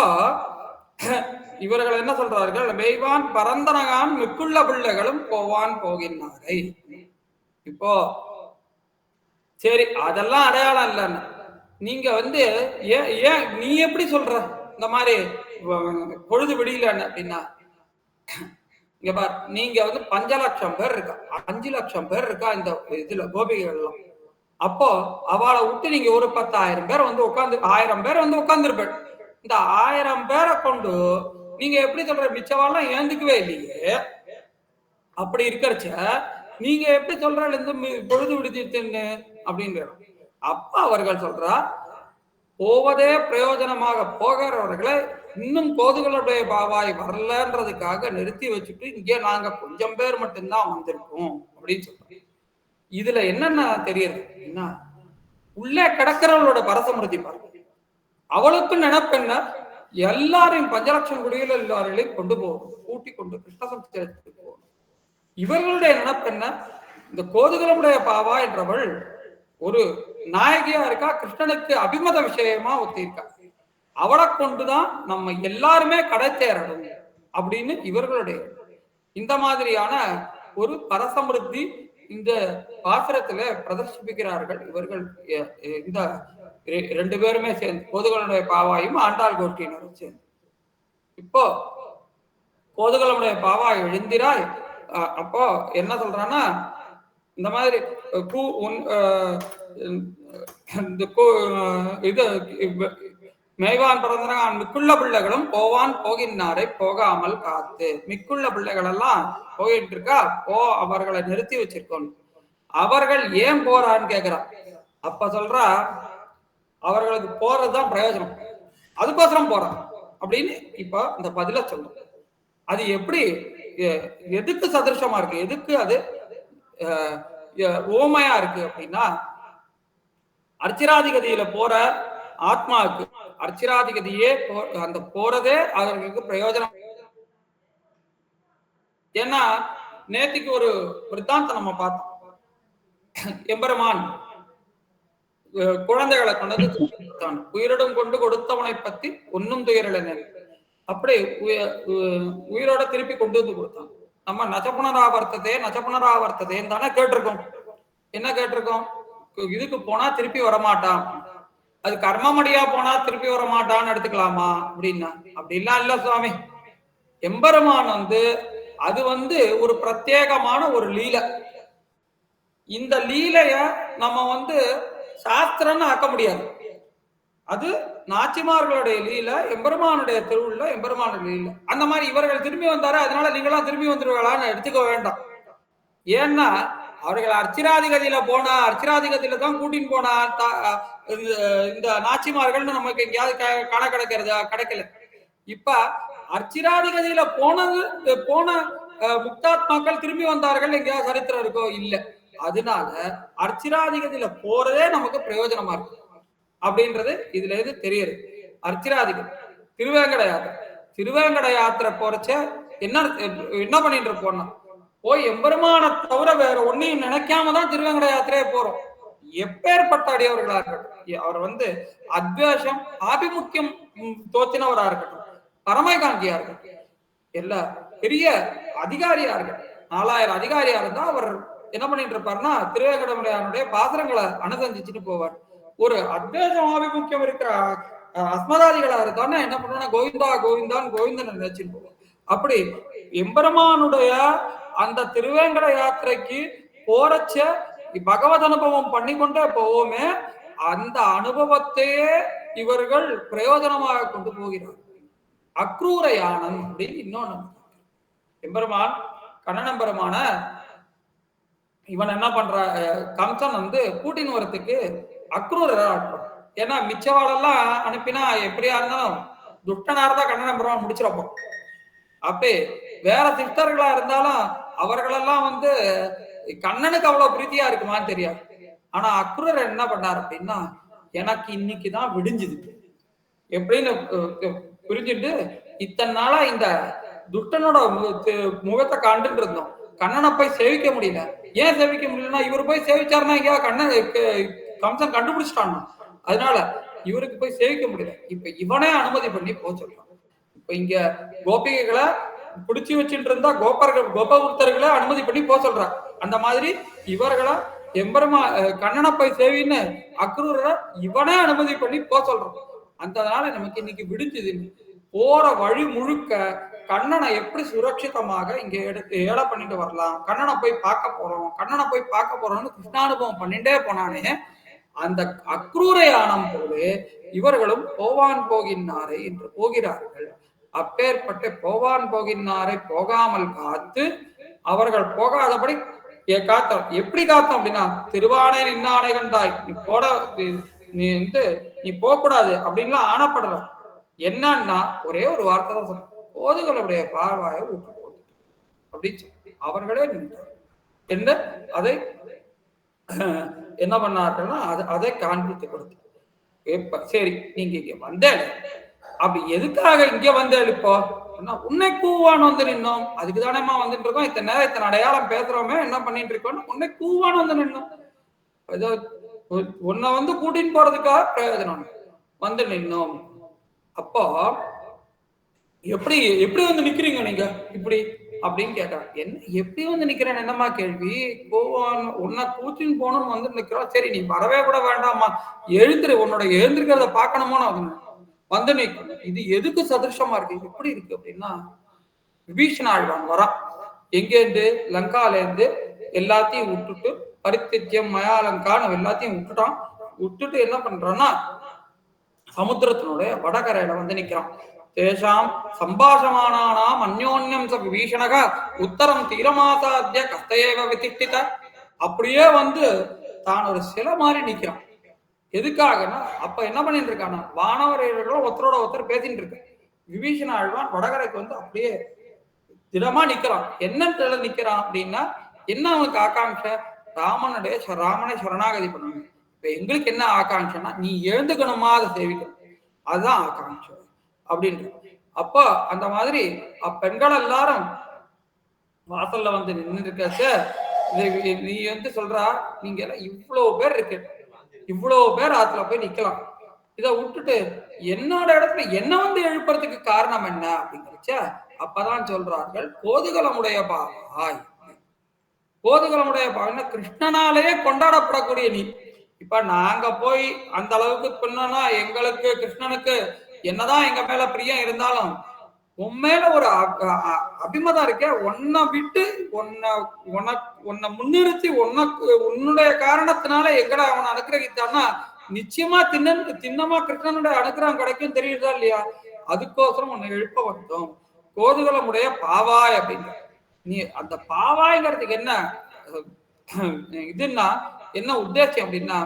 இவர்கள் என்ன சொல்றார்கள், மெய்வான் பரந்தனகான் மிக்குள்ள பிள்ளைகளும் போவான் போகின்றாரை. இப்போ சரி, அதெல்லாம் அடையாளம் இல்லைன்னு நீங்க ஏன் நீ எப்படி சொல்ற இந்த மாதிரி பொழுது விடியலன்னு அப்படின்னா, இங்க பார், நீங்க 5 லட்சம் பேர் இருக்கா, 5 லட்சம் பேர் இருக்கா இந்த இதுல கோபிகைகள் எல்லாம். அப்போ அவளை விட்டு நீங்க ஒரு 10,000 பேர் உட்காந்து 1000 பேர் உட்கார்ந்துருப்பேன். இந்த 1000 பேரை கொண்டு நீங்க எப்படி சொல்ற மிச்சவாலாம் ஏந்துக்கவே இல்லையே. அப்படி இருக்கிறச்ச நீங்க எப்படி சொல்ற இந்த பொழுது விடுதின்னு அப்படின்னு. அப்ப அவர்கள் சொல்றா, போவதே பிரயோஜனமாக போகிறவர்களை இன்னும் கோதுகளுடைய பாவாய் வரலன்றதுக்காக நிறுத்தி வச்சுட்டு இங்கே நாங்க கொஞ்சம் பேர் மட்டும்தான் வந்திருக்கோம் அப்படின்னு சொல்றோம். இதுல என்னென்ன தெரியுது, உள்ளே கிடக்கிறவளோட பரசமிருத்தி பாருங்க. அவளுக்கு நினைப்பென்ன, எல்லாரையும் 5 லட்சம் குடிகள் எல்லாரையும் கொண்டு போகும், கூட்டி கொண்டு கிருஷ்ணசமுத்திரத்துக்கு போகும். இவர்களுடைய நினைப்பென்ன, இந்த கோதுகளுடைய பாவா என்றவள் ஒரு நாயகியா இருக்கா, கிருஷ்ணனுக்கு அபிமத விஷயமா ஒத்திருக்கா, அவளை கொண்டுதான் நம்ம எல்லாருமே கடை தேரணும் அப்படின்னு இவர்களுடைய இந்த மாதிரியான ஒரு பரசமிருத்தி இந்த பாசுரத்துல பிரதர்சிப்பிக்கிறார்கள் இவர்கள். இந்த 2 பேருமே சேர்ந்து, கோதுகளுடைய பாவாயும் ஆண்டாள் கோஷ்டியினரும் சேர்ந்து. இப்போ கோதுகளுடைய பாவாய் எழுந்திராய். அப்போ என்ன சொல்றான்னா, இந்த மாதிரி இது மேய்வான் பிறந்தனான் மிக்குள்ள பிள்ளைகளும் போவான் போகின்றாரை போகாமல் காத்து. மிக்குள்ள பிள்ளைகள் எல்லாம் போயிட்டு இருக்கா, அவர்களை நிறுத்தி வச்சிருக்கோம். அவர்கள் ஏன் போறான்னு கேக்குறான். அப்ப சொல்றா, அவர்களுக்கு போறதுதான் பிரயோஜனம், அதுக்கோசரம் போறான் அப்படின்னு. இப்ப இந்த பதில சொல்லும். அது எப்படி, எதுக்கு சதிருஷமா இருக்கு, எதுக்கு அது ஓமையா இருக்கு அப்படின்னா, அர்ச்சிராதிகதியில போற ஆத்மாவுக்கு அர்ச்சிராதிகதியே அந்த போறதே அவர்களுக்கு பிரயோஜனம். ஏன்னா நேத்திக்கு ஒரு விருத்தாந்தம் நம்ம பார்த்தோம். எம்பெருமான் குழந்தைகளை கொண்டது உயிரிடம் கொண்டு கொடுத்தவனை பத்தி ஒன்னும் துயரல, அப்படி உயிரோட திருப்பி கொண்டு வந்து கொடுத்தான். நம்ம நச்சப்புனராவர்த்ததேன்னு தானே கேட்டிருக்கோம். என்ன கேட்டிருக்கோம், இதுக்கு போனா திருப்பி வரமாட்டான், அது கர்மமடியா போனா திருப்பி வரமாட்டான்னு எடுத்துக்கலாமா அப்படின்னா, அப்படிலாம் இல்ல சுவாமி. எம்பெருமான் அது ஒரு பிரத்யேகமான ஒரு லீலை. இந்த லீலைய நம்ம சாஸ்திரம்னு ஆக்க முடியாது. அது நாச்சிமார்களுடைய லீலை, எம்பெருமானுடைய திருவுள்ள எம்பெருமான லீலை. அந்த மாதிரி இவர்கள் திரும்பி வந்தாரு, அதனால நீங்களா திரும்பி வந்துருவீங்களான்னு எடுத்துக்க வேண்டாம். ஏன்னா அவர்கள் அர்ச்சிராதிகதியில போனா, அர்ச்சிராதிகதியில தான் கூட்டின்னு போனா இந்த நாச்சிமார்கள்னு நமக்கு எங்கேயாவது காண கிடைக்கல. இப்ப அர்ச்சிராதிகதியில போன முக்தாத்மாக்கள் திரும்பி வந்தார்கள் எங்கேயாவது சரித்திரம் இருக்கோ? இல்ல. அதனால அர்ச்சிராதிகதியில போறதே நமக்கு பிரயோஜனமா இருக்கு அப்படின்றது இதுல இருந்து தெரியுது. அர்ச்சிராதிகதி திருவேங்கட யாத்திரை போறச்ச என்ன பண்ணிட்டு இருப்போம்னா, போய் எம்பெருமான தவிர வேற ஒன்னையும் நினைக்காம தான் திருவேங்கட யாத்திரையே போறோம். எப்பேற்பட்ட அடியவர்களா இருக்கட்டும், அவர் அத்வேஷம் ஆபிமுக்கியம் தோத்தினவரா இருக்கட்டும், பரமகாந்தியா இருக்கட்டும், எல்லா பெரிய அதிகாரியா இருக்கட்டும், 4000 அதிகாரியா இருந்தா அவர் என்ன பண்ணிட்டு இருப்பாருன்னா, திருவேங்கடமுடையானுடைய பாத்திரங்களை அனுசந்திச்சுட்டு போவார். ஒரு அத்வேஷம் ஆபிமுக்கியம் இருக்கிற அஸ்மதாதிகளா இருந்தான்னா என்ன பண்ணுவோம்னா, கோவிந்தா கோவிந்தான் கோவிந்தன் நினைச்சுட்டு போவார். அப்படி எம்பெருமானுடைய அந்த திருவேங்கட யாத்திரைக்கு போறச்ச பகவத் அனுபவம் பண்ணிக்கொண்டே போவோமே, அந்த அனுபவத்தையே இவர்கள் பிரயோஜனமாக கொண்டு போகிறார். அக்ரூர யானம் அப்படின்னு இன்னொன்னு. எம்பெருமான் கண்ணனம்பெருமான இவன் என்ன பண்ற, கம்சன் கூட்டின்னு வரத்துக்கு அக்ரூரரா ஆட்டம். ஏன்னா மிச்சவாளெல்லாம் அனுப்பினா எப்படியா இருந்தாலும் துஷ்டனார்தான் கண்ணனம்பெருமான் முடிச்சிடப்போம். அப்பே வேற சிஸ்டர்களா இருந்தாலும் அவர்களெல்லாம் கண்ணனுக்கு அவ்வளவு பிரீத்தியா இருக்குமான்னு தெரியாது. ஆனா அக்ரூர் என்ன பண்ணார் அப்படின்னா, எனக்கு இன்னைக்குதான் விடிஞ்சுது எப்படின்னு புரிஞ்சுட்டு இத்தனை நாளா இந்த துஷ்டனோட முகத்தை கண்டுட்டு இருந்தோம். கண்ணனை போய் சேவிக்க முடியல. ஏன் சேவிக்க முடியலன்னா, இவர் போய் சேவிச்சாருன்னா இங்க கண்ணன் கம்சன் கண்டுபிடிச்சிட்டான். அதனால இவருக்கு போய் சேவிக்க முடியல. இப்ப இவனே அனுமதி பண்ணி போக சொல்றான். இப்ப இங்க கோபிகைகளை பிடிச்சி வச்சுட்டு இருந்தா கோபகுப்தர்களை அனுமதி பண்ணி போக சொல்றான். அந்த மாதிரி இவர்களை எம்பெருமா கண்ணனை போய் சேவின்னு அக்ரூரை இவனே அனுமதி பண்ணி போக சொல்றான். அதனால நமக்கு இன்னைக்கு விடுஞ்சது. போற வழி முழுக்க கண்ணனை எப்படி சுரட்சிதமாக இங்க எடுத்து ஏழை பண்ணிட்டு வரலாம், கண்ணனை போய் பார்க்க போறோம்னு கிருஷ்ணானுபவம் பண்ணிட்டே போனானே, அந்த அக்ரூரை ஆனம் போது இவர்களும் போவான் போகின்றாரே என்று போகிறார்கள். அப்பேற்பட்ட போவான் போகின்றாரை போகாமல் காத்து அவர்கள் போகாதபடி காத்தோம். எப்படி காத்தோம் அப்படின்னா, திருவானை நின்னானை கண்டாய், நீ போட நீ போக கூடாது அப்படின்லாம் ஆணப்படுற. என்னன்னா ஒரே ஒரு வார்த்தை தான் சொல்ல, போதுகளுடைய பார்வாயை ஊட்டு போது அப்படின்னு சொல்லி அவர்களே நின்றார் என்று அதை என்ன பண்ணார்கள்னா அதை காண்பித்து கொடுத்தார். சரி, நீங்க இங்க வந்தேன், அப்படி எதுக்காக இங்க வந்தேன் இப்போ? உன்னை கூவான் வந்து நின்னோம். அதுக்கு தானேமா வந்துட்டு இருக்கோம். இத்தனை நேரம் இத்தனை அடையாளம் பேசுறோமே, என்ன பண்ணிட்டு இருக்கோம்? உன்னை கூவான் வந்து நின்னோம். ஏதோ உன்னை வந்து கூட்டின்னு போறதுக்காக பிரயோஜனம் வந்து நின்னோம். அப்போ எப்படி எப்படி வந்து நிக்கிறீங்க நீங்க இப்படி அப்படின்னு கேட்டான். என்ன எப்படி வந்து நிக்கிறேன்? என்னமா கேள்வி? போவான் உன்னை கூட்டின்னு போகணும்னு வந்து நிக்கிறோம். சரி, நீ வரவே கூட வேண்டாமா, எழுந்துரு, உன்னோட எழுந்திருக்கிறத பார்க்கணுமோன்னு வந்து நிற்கும். இது எதுக்கு சதிருஷமா இருக்கு? எப்படி இருக்கு அப்படின்னா, விபீஷண ஆழ்வான் வரான். எங்கேருந்து? லங்கால இருந்து எல்லாத்தையும் விட்டுட்டு, பரித்தியம் மயாலங்கான்னு எல்லாத்தையும் விட்டுட்டு என்ன பண்றான்னா, சமுத்திரத்தினுடைய வடகரையில வந்து நிக்கிறான். தேசாம் சம்பாஷமானானாம் அந்யோன்யம் ச விபீஷணக உத்தரம் தீரமாசாத்திய கஸ்தயேவ விதிஷ்டித. அப்படியே வந்து தான் ஒரு சிலை மாதிரி நிக்கிறான். எதுக்காகனா, அப்ப என்ன பண்ணிட்டு இருக்கானா, வானவர்களும் ஒருத்தரோட ஒருத்தர் பேசிட்டு இருக்கு. விபீஷண ஆழ்வான் வடகரைக்கு வந்து அப்படியே திடமா நிக்கிறான். என்ன நிக்கிறான் அப்படின்னா, என்ன அவனுக்கு ஆகாங்ஷை? ராமனை சரணாகதி பண்ணணும். இப்ப எங்களுக்கு என்ன ஆகாங்ஷன்னா, நீ எழுந்துக்கணுமா, அதை சேவிக்கணும், அதுதான் ஆகாங்ஷை அப்படின்ற. அப்ப அந்த மாதிரி பெண்கள் எல்லாரும் வாசல்ல வந்து நின்று இருக்க. நீ வந்து சொல்றா, நீங்க எல்லாம் இவ்வளவு பேர் இருக்கு, இவ்வளவு பேர் ஆத்துல போய் நிக்கலாம், இதை விட்டுட்டு என்னோட இடத்துல என்ன வந்து எழுப்புறதுக்கு காரணம் என்ன அப்படிங்கிறச்ச, அப்பதான் சொல்றார்கள், கோதுகலமுடைய பாவாய். கோதுகலமுடைய பாவம்னா கிருஷ்ணனாலேயே கொண்டாடப்படக்கூடிய நீ. இப்ப நாங்க போய் அந்த அளவுக்கு பண்ணோம்னா, எங்களுக்கு கிருஷ்ணனுக்கு என்னதான் எங்க மேல பிரியம் இருந்தாலும் உன் மேல ஒரு அபிமதம் இருக்க, உன்னை விட்டு உன்னை முன்னிறுத்தி உன்னுடைய காரணத்தினால எங்கடா அவனை அனுகிரகித்தான்னா, நிச்சயமா தின்னமா கிருஷ்ணனுடைய அனுகிரகம் கிடைக்கும், தெரியுதா இல்லையா? அதுக்கோசரம் உன்னை எழுப்ப வந்தோம். கோதுகலமுடைய பாவாய் அப்படின்ற. நீ அந்த பாவாய்ங்கிறதுக்கு என்ன இதுன்னா என்ன உத்தேசம் அப்படின்னா,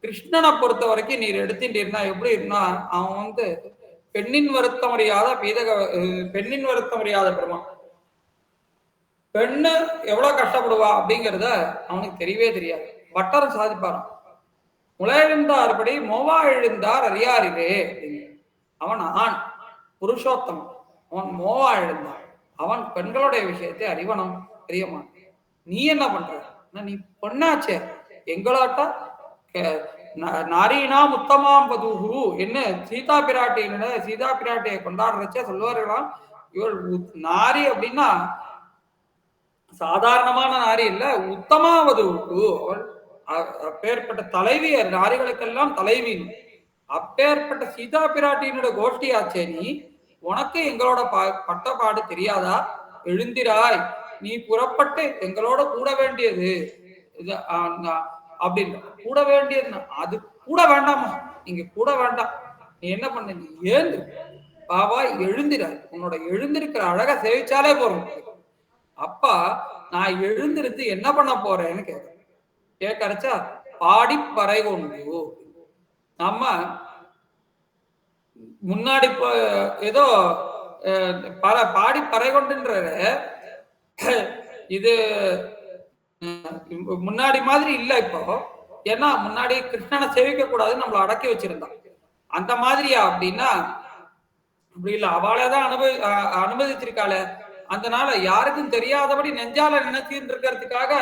கிருஷ்ணனை பொறுத்த வரைக்கும் நீர் எடுத்துட்டீர்னா எப்படி இருந்தா, அவன் வந்து பெண்ணின் வருத்தம் அறியாத பெண்ணின் வருத்தம் அறியாத பெருமான். பெண்ணு எவ்வளவு கஷ்டப்படுவா அப்படிங்கிறத அவனுக்கு தெரியவே தெரியாது. பட்டர் சாதிப்பாரான், முளையெழுந்தார்படி மோவா எழுந்தார் அறியாரிலே. அவன் ஆண் புருஷோத்தமன், அவன் மோவா எழுந்தான், அவன் பெண்களுடைய விஷயத்தை அறிவனம் தெரியமான். நீ என்ன பண்ற? நீ பொண்ணாச்சே, எங்களாட்டா நாரீனா உத்தமாம் பதுகு என்ன சீதா பிராட்டியை கொண்டாடுறச்சே சொல்லுவார்களாம், இவள் நாரி அப்படின்னா சாதாரணமான நாரி இல்ல, உத்தமாவதுகு. அவள் அப்பேற்பட்ட தலைவி, நாரிகளுக்கெல்லாம் தலைவி. அப்பேற்பட்ட சீதா பிராட்டியினுடைய கோஷ்டியாச்சே நீ, உனக்கு எங்களோட பட்டப்பாடு தெரியாதா? எழுந்திராய், நீ புறப்பட்டு எங்களோட கூட வேண்டியது அப்படின்னு. கூட வேண்டியது அது கூட வேண்டாமா? நீங்க கூட வேண்டாம். நீ என்ன பண்ண, நீ ஏந்து பாவா எழுந்திராய், உன்னோட எழுந்திருக்கிற அழக சேவிச்சாலே போறோம். அப்பா நான் எழுந்திருந்து என்ன பண்ண போறேன்னு கேட்கறச்சா, பாடி பறை கொண்டு. நம்ம முன்னாடி ஏதோ பாடி பறை கொண்டுன்ற இது முன்னாடி மாதிரி இல்ல. இப்போ ஏன்னா முன்னாடி கிருஷ்ணனை சேவிக்க கூடாதுன்னு நம்மள அடக்கி வச்சிருந்தான். அந்த மாதிரியா அப்படின்னா அப்படி இல்ல, அவளேதான் அனுமதிச்சிருக்காளே, அதனால யாருக்கும் தெரியாதபடி நெஞ்சால நினைச்சிட்டு இருக்கிறதுக்காக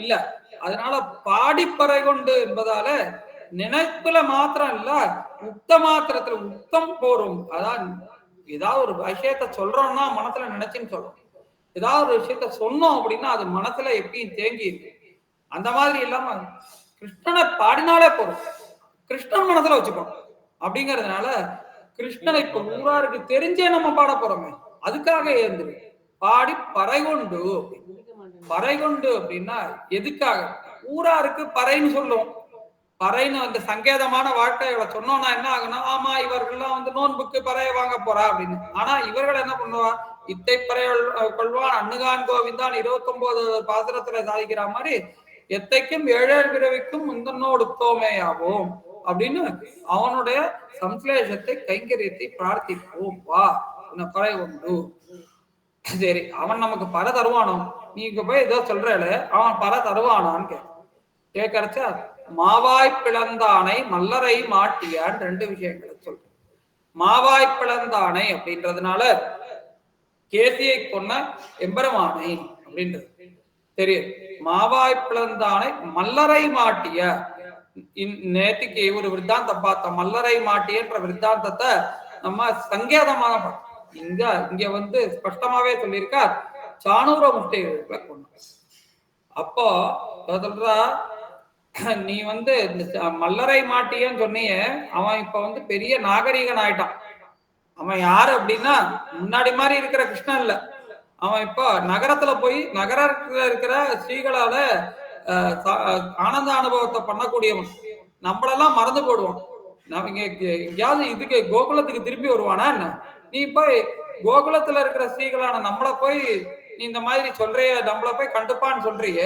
இல்ல. அதனால பாடிப்பறை கொண்டு என்பதால நினைப்புல மாத்திரம் இல்ல, உக்த மாத்திரத்துல உத்தம் போரும். அதான் ஏதாவது ஒரு விஷயத்த சொல்றோம்னா மனசுல நினைச்சுன்னு சொல்றோம். ஏதாவது ஒரு விஷயத்த சொன்னோம் அப்படின்னா அது மனசுல எப்பயும் தேங்கி இருக்கு. அந்த மாதிரி இல்லாம கிருஷ்ணனை பாடினாலே போதும், கிருஷ்ணன் மனசுல வச்சுப்போம் அப்படிங்கறதுனால கிருஷ்ணனை இப்ப ஊராருக்கு தெரிஞ்சே நம்ம பாட போறோமே, அதுக்காக ஏந்திரு பாடி பறை கொண்டு. பறை கொண்டு அப்படின்னா எதுக்காக? ஊராருக்கு பறைன்னு சொல்லுவோம். பறைன்னு அந்த சங்கேதமான வாழ்க்கைகளை சொன்னோம்னா என்ன ஆகுனா, ஆமா இவர்கள்லாம் வந்து நோன்புக்கு பறைய வாங்க போறா அப்படின்னு. ஆனா இவர்கள் என்ன பண்ணுவா, இத்தை பறை கொள்வான் அண்ணுகான் கோவிந்தான் 29 பாசுரத்துல சாதிக்கிற மாதிரி எத்தைக்கும் ஏழேழு பிறவிக்கும் முந்தனோடு தோமேயாவோம் அப்படின்னு அவனுடைய சம்ஸ்லேஷத்தை கைங்கரியத்தை பிரார்த்திப்போம். வா உன்னை பறை உண்டு. சரி, அவன் நமக்கு பறை தருவானோ? நீங்க போய் ஏதோ சொல்றேல, அவன் பறை தருவானான்னு கேட்கறச்ச மாவாய் பிளந்தானை மல்லரை மாட்டியான் 2 விஷயங்களை சொல்ற. மாவாய் பிளந்தானை அப்படின்றதுனால கேசியை கொன்ன எம்பெருமானை அப்படின்றது தெரியும். மாவாய் பிளந்தானை மல்லரை மாட்டிய, நேற்றுக்கு ஒரு விருத்தாந்தம் பார்த்தோம். மல்லரை மாட்டியன்ற விருத்தாந்தத்தை நம்ம சங்கேதமாக பார்த்தோம். இங்க வந்து ஸ்பஷ்டமாவே சொல்லியிருக்கா, சாணூர முட்டைகளை கொண்டு. அப்போ சொல்றா, நீ வந்து மல்லரை மாட்டியன்னு சொன்னிய, அவன் இப்ப வந்து பெரிய நாகரீகன் ஆயிட்டான். அவன் யாரு அப்படின்னா முன்னாடி மாதிரி இருக்கிற கிருஷ்ணன் இல்ல. அவன் இப்போ நகரத்துல போய் நகரத்துல இருக்கிற ஸ்ரீகளால ஆனந்த அனுபவத்தை பண்ணக்கூடியவன். நம்மளெல்லாம் மறந்து போடுவான். நம்ம எங்கேயாவது இதுக்கு கோகுலத்துக்கு திரும்பி வருவானா என்ன? நீ போய் கோகுலத்துல இருக்கிற ஸ்ரீகளான நம்மள போய் நீ இந்த மாதிரி சொல்றிய, நம்மள போய் கண்டுப்பான்னு சொல்றிய,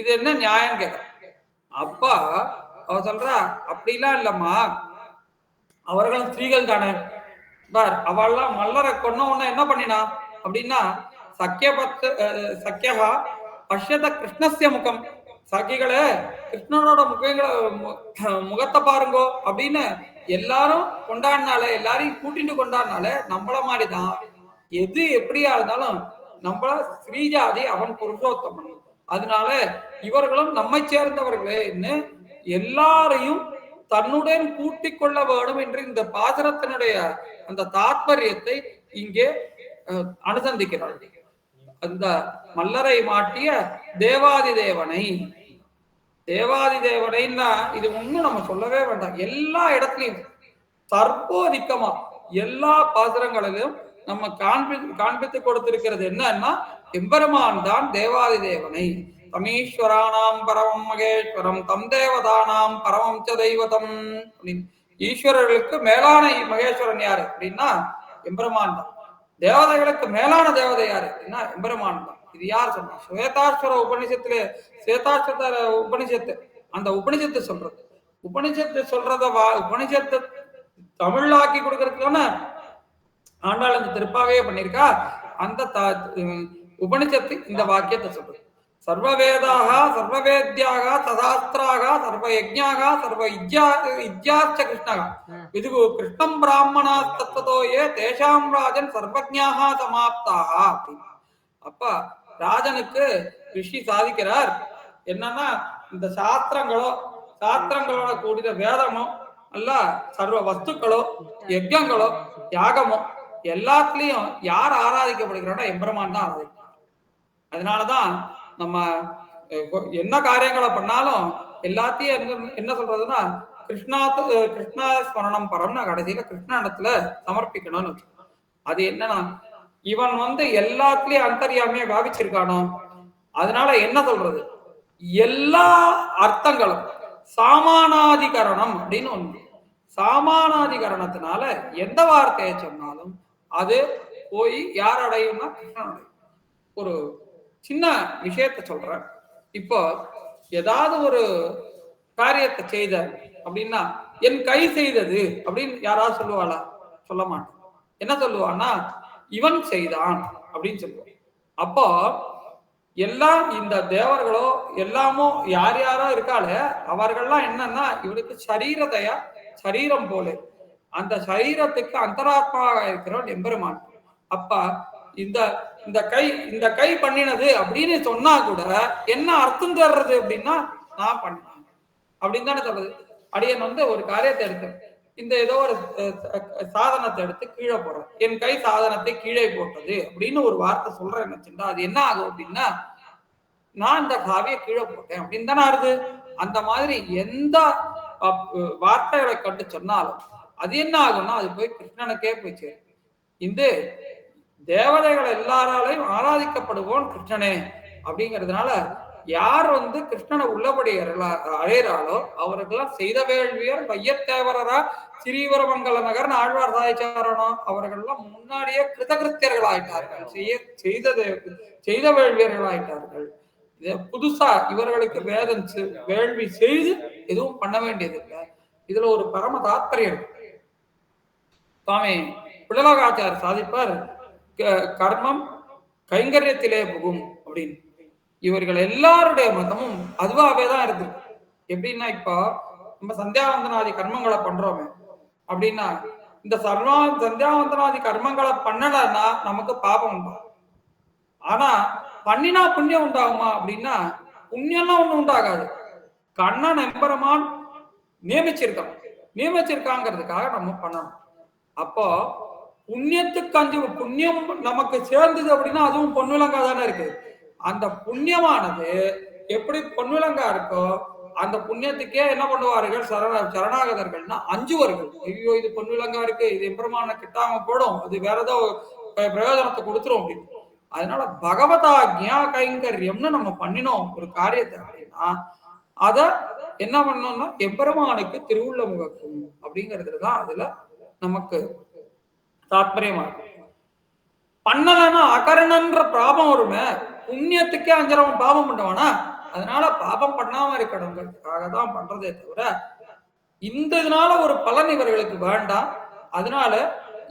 இது என்ன நியாயம் கேட்க. அப்பா அவ சொல்றா, அப்படிலாம் இல்லம்மா, அவர்களும் ஸ்திரீகள் தானே. பார், அவள்லாம் மல்லரை கொன்ன உடனே என்ன பண்ணினா அப்படின்னா, சக்கியகா பஷ்யத கிருஷ்ணஸ்ய முகம், சகிகளே கிருஷ்ணனோட முகத்தை பாருங்கோ அப்படின்னு எல்லாரும் கொண்டாடினாலே, எல்லாரையும் கூட்டிட்டு கொண்டாடினாலே நம்மள மாதிரிதான். எது எப்படியா இருந்தாலும் நம்மள ஸ்ரீஜாதி, அவன் புருஷோத்தமன். அதனால இவர்களும் நம்மை சேர்ந்தவர்களேன்னு எல்லாரையும் தன்னுடன் கூட்டிக் கொள்ள வேண்டும் என்று இந்த பாசுரத்தினுடைய அந்த தாத்பரியத்தை இங்கே அனுசந்திக்கிறார். அந்த மல்லரை மாட்டிய தேவாதி தேவனை, தேவாதி தேவனைன்னா இது ஒண்ணும் நம்ம சொல்லவே வேண்டாம். எல்லா இடத்துலையும் சர்வோதிக்கமா எல்லா பாசுரங்களிலும் நம்ம காண்பித்து கொடுத்திருக்கிறது என்னன்னா, எம்பெருமான் தான் தேவாதி தேவனை. தமீஸ்வரானாம் பரமம் மகேஸ்வரம் தம் தேவதானாம் பரமம் ச தெய்வதம். ஈஸ்வரர்களுக்கு மேலான மகேஸ்வரன் யாரு அப்படின்னா எம்பெருமான் தான். தேவதைகளுக்கு மேலான தேவதை யாரு அப்படின்னா எம்பெருமான் தான். இது யார் சொன்னா? ஸ்வேதாஸ்வர உபனிஷத்துல, ஸ்வேதாஸ்வர உபனிஷத்து, அந்த உபனிஷத்து சொல்றது. உபனிஷத்து சொல்றத உபனிஷத்து தமிழாக்கி கொடுக்கறதுக்கான ஆண்டாள் அந்த திருப்பாவே பண்ணிருக்கா. அந்த உபனிஷத்து இந்த வாக்கியத்தை சொல்றது. சர்வவேதாக சர்வவேத்யாக ததாஸ்திராக சர்வ யஜ்ஞாக சர்வ இஜ்யாச்ச கிருஷ்ணக விதுகு கிருஷ்ணம் பிராமணா தத்துவத்தோயே தேஷாம் ராஜன் சர்வஜ்ஞாக சமாப்தாக. அப்ப ராஜனுக்கு ரிஷி சாதிக்கிறார் என்னன்னா, இந்த சாஸ்திரங்களோட கூடிய வேதமோ அல்ல சர்வ வஸ்துக்களோ யஜ்ஞங்களோ யாகமோ எல்லாத்துலயும் யார் ஆராதிக்கப்படுகிறான்னா எம்பெருமான் தான் ஆராதிக்கிறார். அதனாலதான் நம்ம என்ன காரியங்களை பண்ணாலும் எல்லாத்தையும் என்ன சொல்றதுன்னா, கிருஷ்ணா ஸ்மரணம் பரம்னா கடைசியில கிருஷ்ணனிடத்துல சமர்ப்பிக்கணும்னு வச்சு. அது என்னன்னா, இவன் வந்து எல்லாத்துலயும் அந்தர்யாமியா பாவிச்சிருக்கானோ, அதனால என்ன சொல்றது, எல்லா அர்த்தங்களும் சாமானாதிகரணம் அப்படின்னு ஒண்ணு. சாமானாதிகரணத்தினால எந்த வார்த்தையை சொன்னாலும் அது போய் யார் அடையும்னா கிருஷ்ணன் அடையும். ஒரு சின்ன விஷயத்த சொல்றேன். இப்போ ஏதாவது ஒரு காரியத்தை செய்த அப்படின்னா, என் கை செய்தது அப்படின்னு யாராவது சொல்லுவாளா? சொல்ல மாட்டான். என்ன சொல்லுவான்னா, இவன் செய்தான் அப்படின்னு சொல்லுவான். அப்போ எல்லாம் இந்த தேவர்களோ எல்லாமோ யார் யாரோ இருக்காளே அவர்கள்லாம் என்னன்னா இவளுக்கு சரீரத்தையா சரீரம் போல அந்த சரீரத்துக்கு அந்தராத்மாவாக இருக்கிறவன் எம்பெருமான். அப்ப இந்த இந்த கை பண்ணினது அப்படின்னு சொன்னா கூட என்ன அர்த்தம் தர்றது அப்படின்னா நான் பண்ணேன் அப்படின்னு தானே சொல்றது. அடியன் ஒரு காரியத்தை எடுத்து இந்த ஏதோ ஒரு சாதனத்தை எடுத்து கீழே போடுறேன், என் கை சாதனத்தை கீழே போட்டது அப்படின்னு ஒரு வார்த்தை சொல்றேன் நினைச்சுட்டா அது என்ன ஆகும் அப்படின்னா நான் இந்த காவியை கீழே போட்டேன் அப்படின்னு தானே ஆறுது. அந்த மாதிரி எந்த வார்த்தைகளை கண்டு சொன்னாலும் அது என்ன ஆகும்னா அது போய் கிருஷ்ணனுக்கே போய் சேரும். இந்த தேவதைகள் எல்லாராலையும் ஆராதிக்கப்படுவோம் கிருஷ்ணனே அப்படிங்கிறதுனால யார் கிருஷ்ணனை உள்ளபடி அழைகிறாளோ அவர்களெல்லாம் செய்த வேள்வியர் வையத்தேவரரா சிறீவரமங்கல நகர் ஆழ்வார் சாய்ச்சாரணோ அவர்கள்லாம் முன்னாடியே கிருதகிருத்தியர்கள் ஆயிட்டார்கள், செய்த வேள்வியர்கள் ஆயிட்டார்கள். புதுசா இவர்களுக்கு வேள்வி செய்து எதுவும் பண்ண வேண்டியது இல்லை. இதுல ஒரு பரம தாத்பரியம் இருக்கு. சுவாமி பிள்ளலோகாச்சார் சாதிப்பார், கர்மம் கைங்கரியத்திலே புகும் அப்படின்னு. இவர்கள் எல்லாருடைய மதமும் அதுவாகவே தான் இருக்கு. எப்படின்னா இப்போ நம்ம சந்தியாவந்தனாதி கர்மங்களை பண்றோமே அப்படின்னா இந்த சந்தியாவந்தனாதி கர்மங்களை பண்ணலன்னா நமக்கு பாபம் உண்டாகும். ஆனா பண்ணினா புண்ணியம் உண்டாகுமா அப்படின்னா புண்ணியம்லாம் ஒண்ணு உண்டாகாது. கண்ணன் எம்பெருமான் நியமிச்சிருக்காங்கிறதுக்காக நம்ம பண்ணணும். அப்போ புண்ணியத்துக்கு புண்ணியம் நமக்கு சேர்ந்தது அப்படின்னா அதுவும் பொன்விலங்கா தானே இருக்கு. அந்த புண்ணியமானது எப்படி பொன்விலங்கா இருக்கோ அந்த புண்ணியத்துக்கே என்ன பண்ணுவார்கள் சரணாகதர்கள்னா அஞ்சுவார்கள். ஐயோ இது பொன்விலங்கா இருக்கு, இது எம்பெருமான கிட்டாம போடும், அது வேற ஏதோ பிரயோஜனத்தை கொடுத்துரும் அப்படின்னு. அதனால பகவதாக்ஞா கைங்கரியம்னு நம்ம பண்ணினோம் ஒரு காரியத்தை அப்படின்னா அத என்ன பண்ணோம்னா எம்பெருமானுக்கு திருவுள்ள முகக்கும் அப்படிங்கிறதுலதான் அதுல நமக்கு தாத்பரியமா இருக்கு. பண்ணலன்னா அகரணன்ற பாபம் வருமே, புண்ணியத்துக்கே அஞ்சரவன் பாபம் பண்ணுவானா, அதனால பாபம் பண்ணாம இருக்கணுங்கிறதுக்காக தான் பண்றதே தவிர இதனால ஒரு பலன் இவர்களுக்கு வேண்டாம். அதனால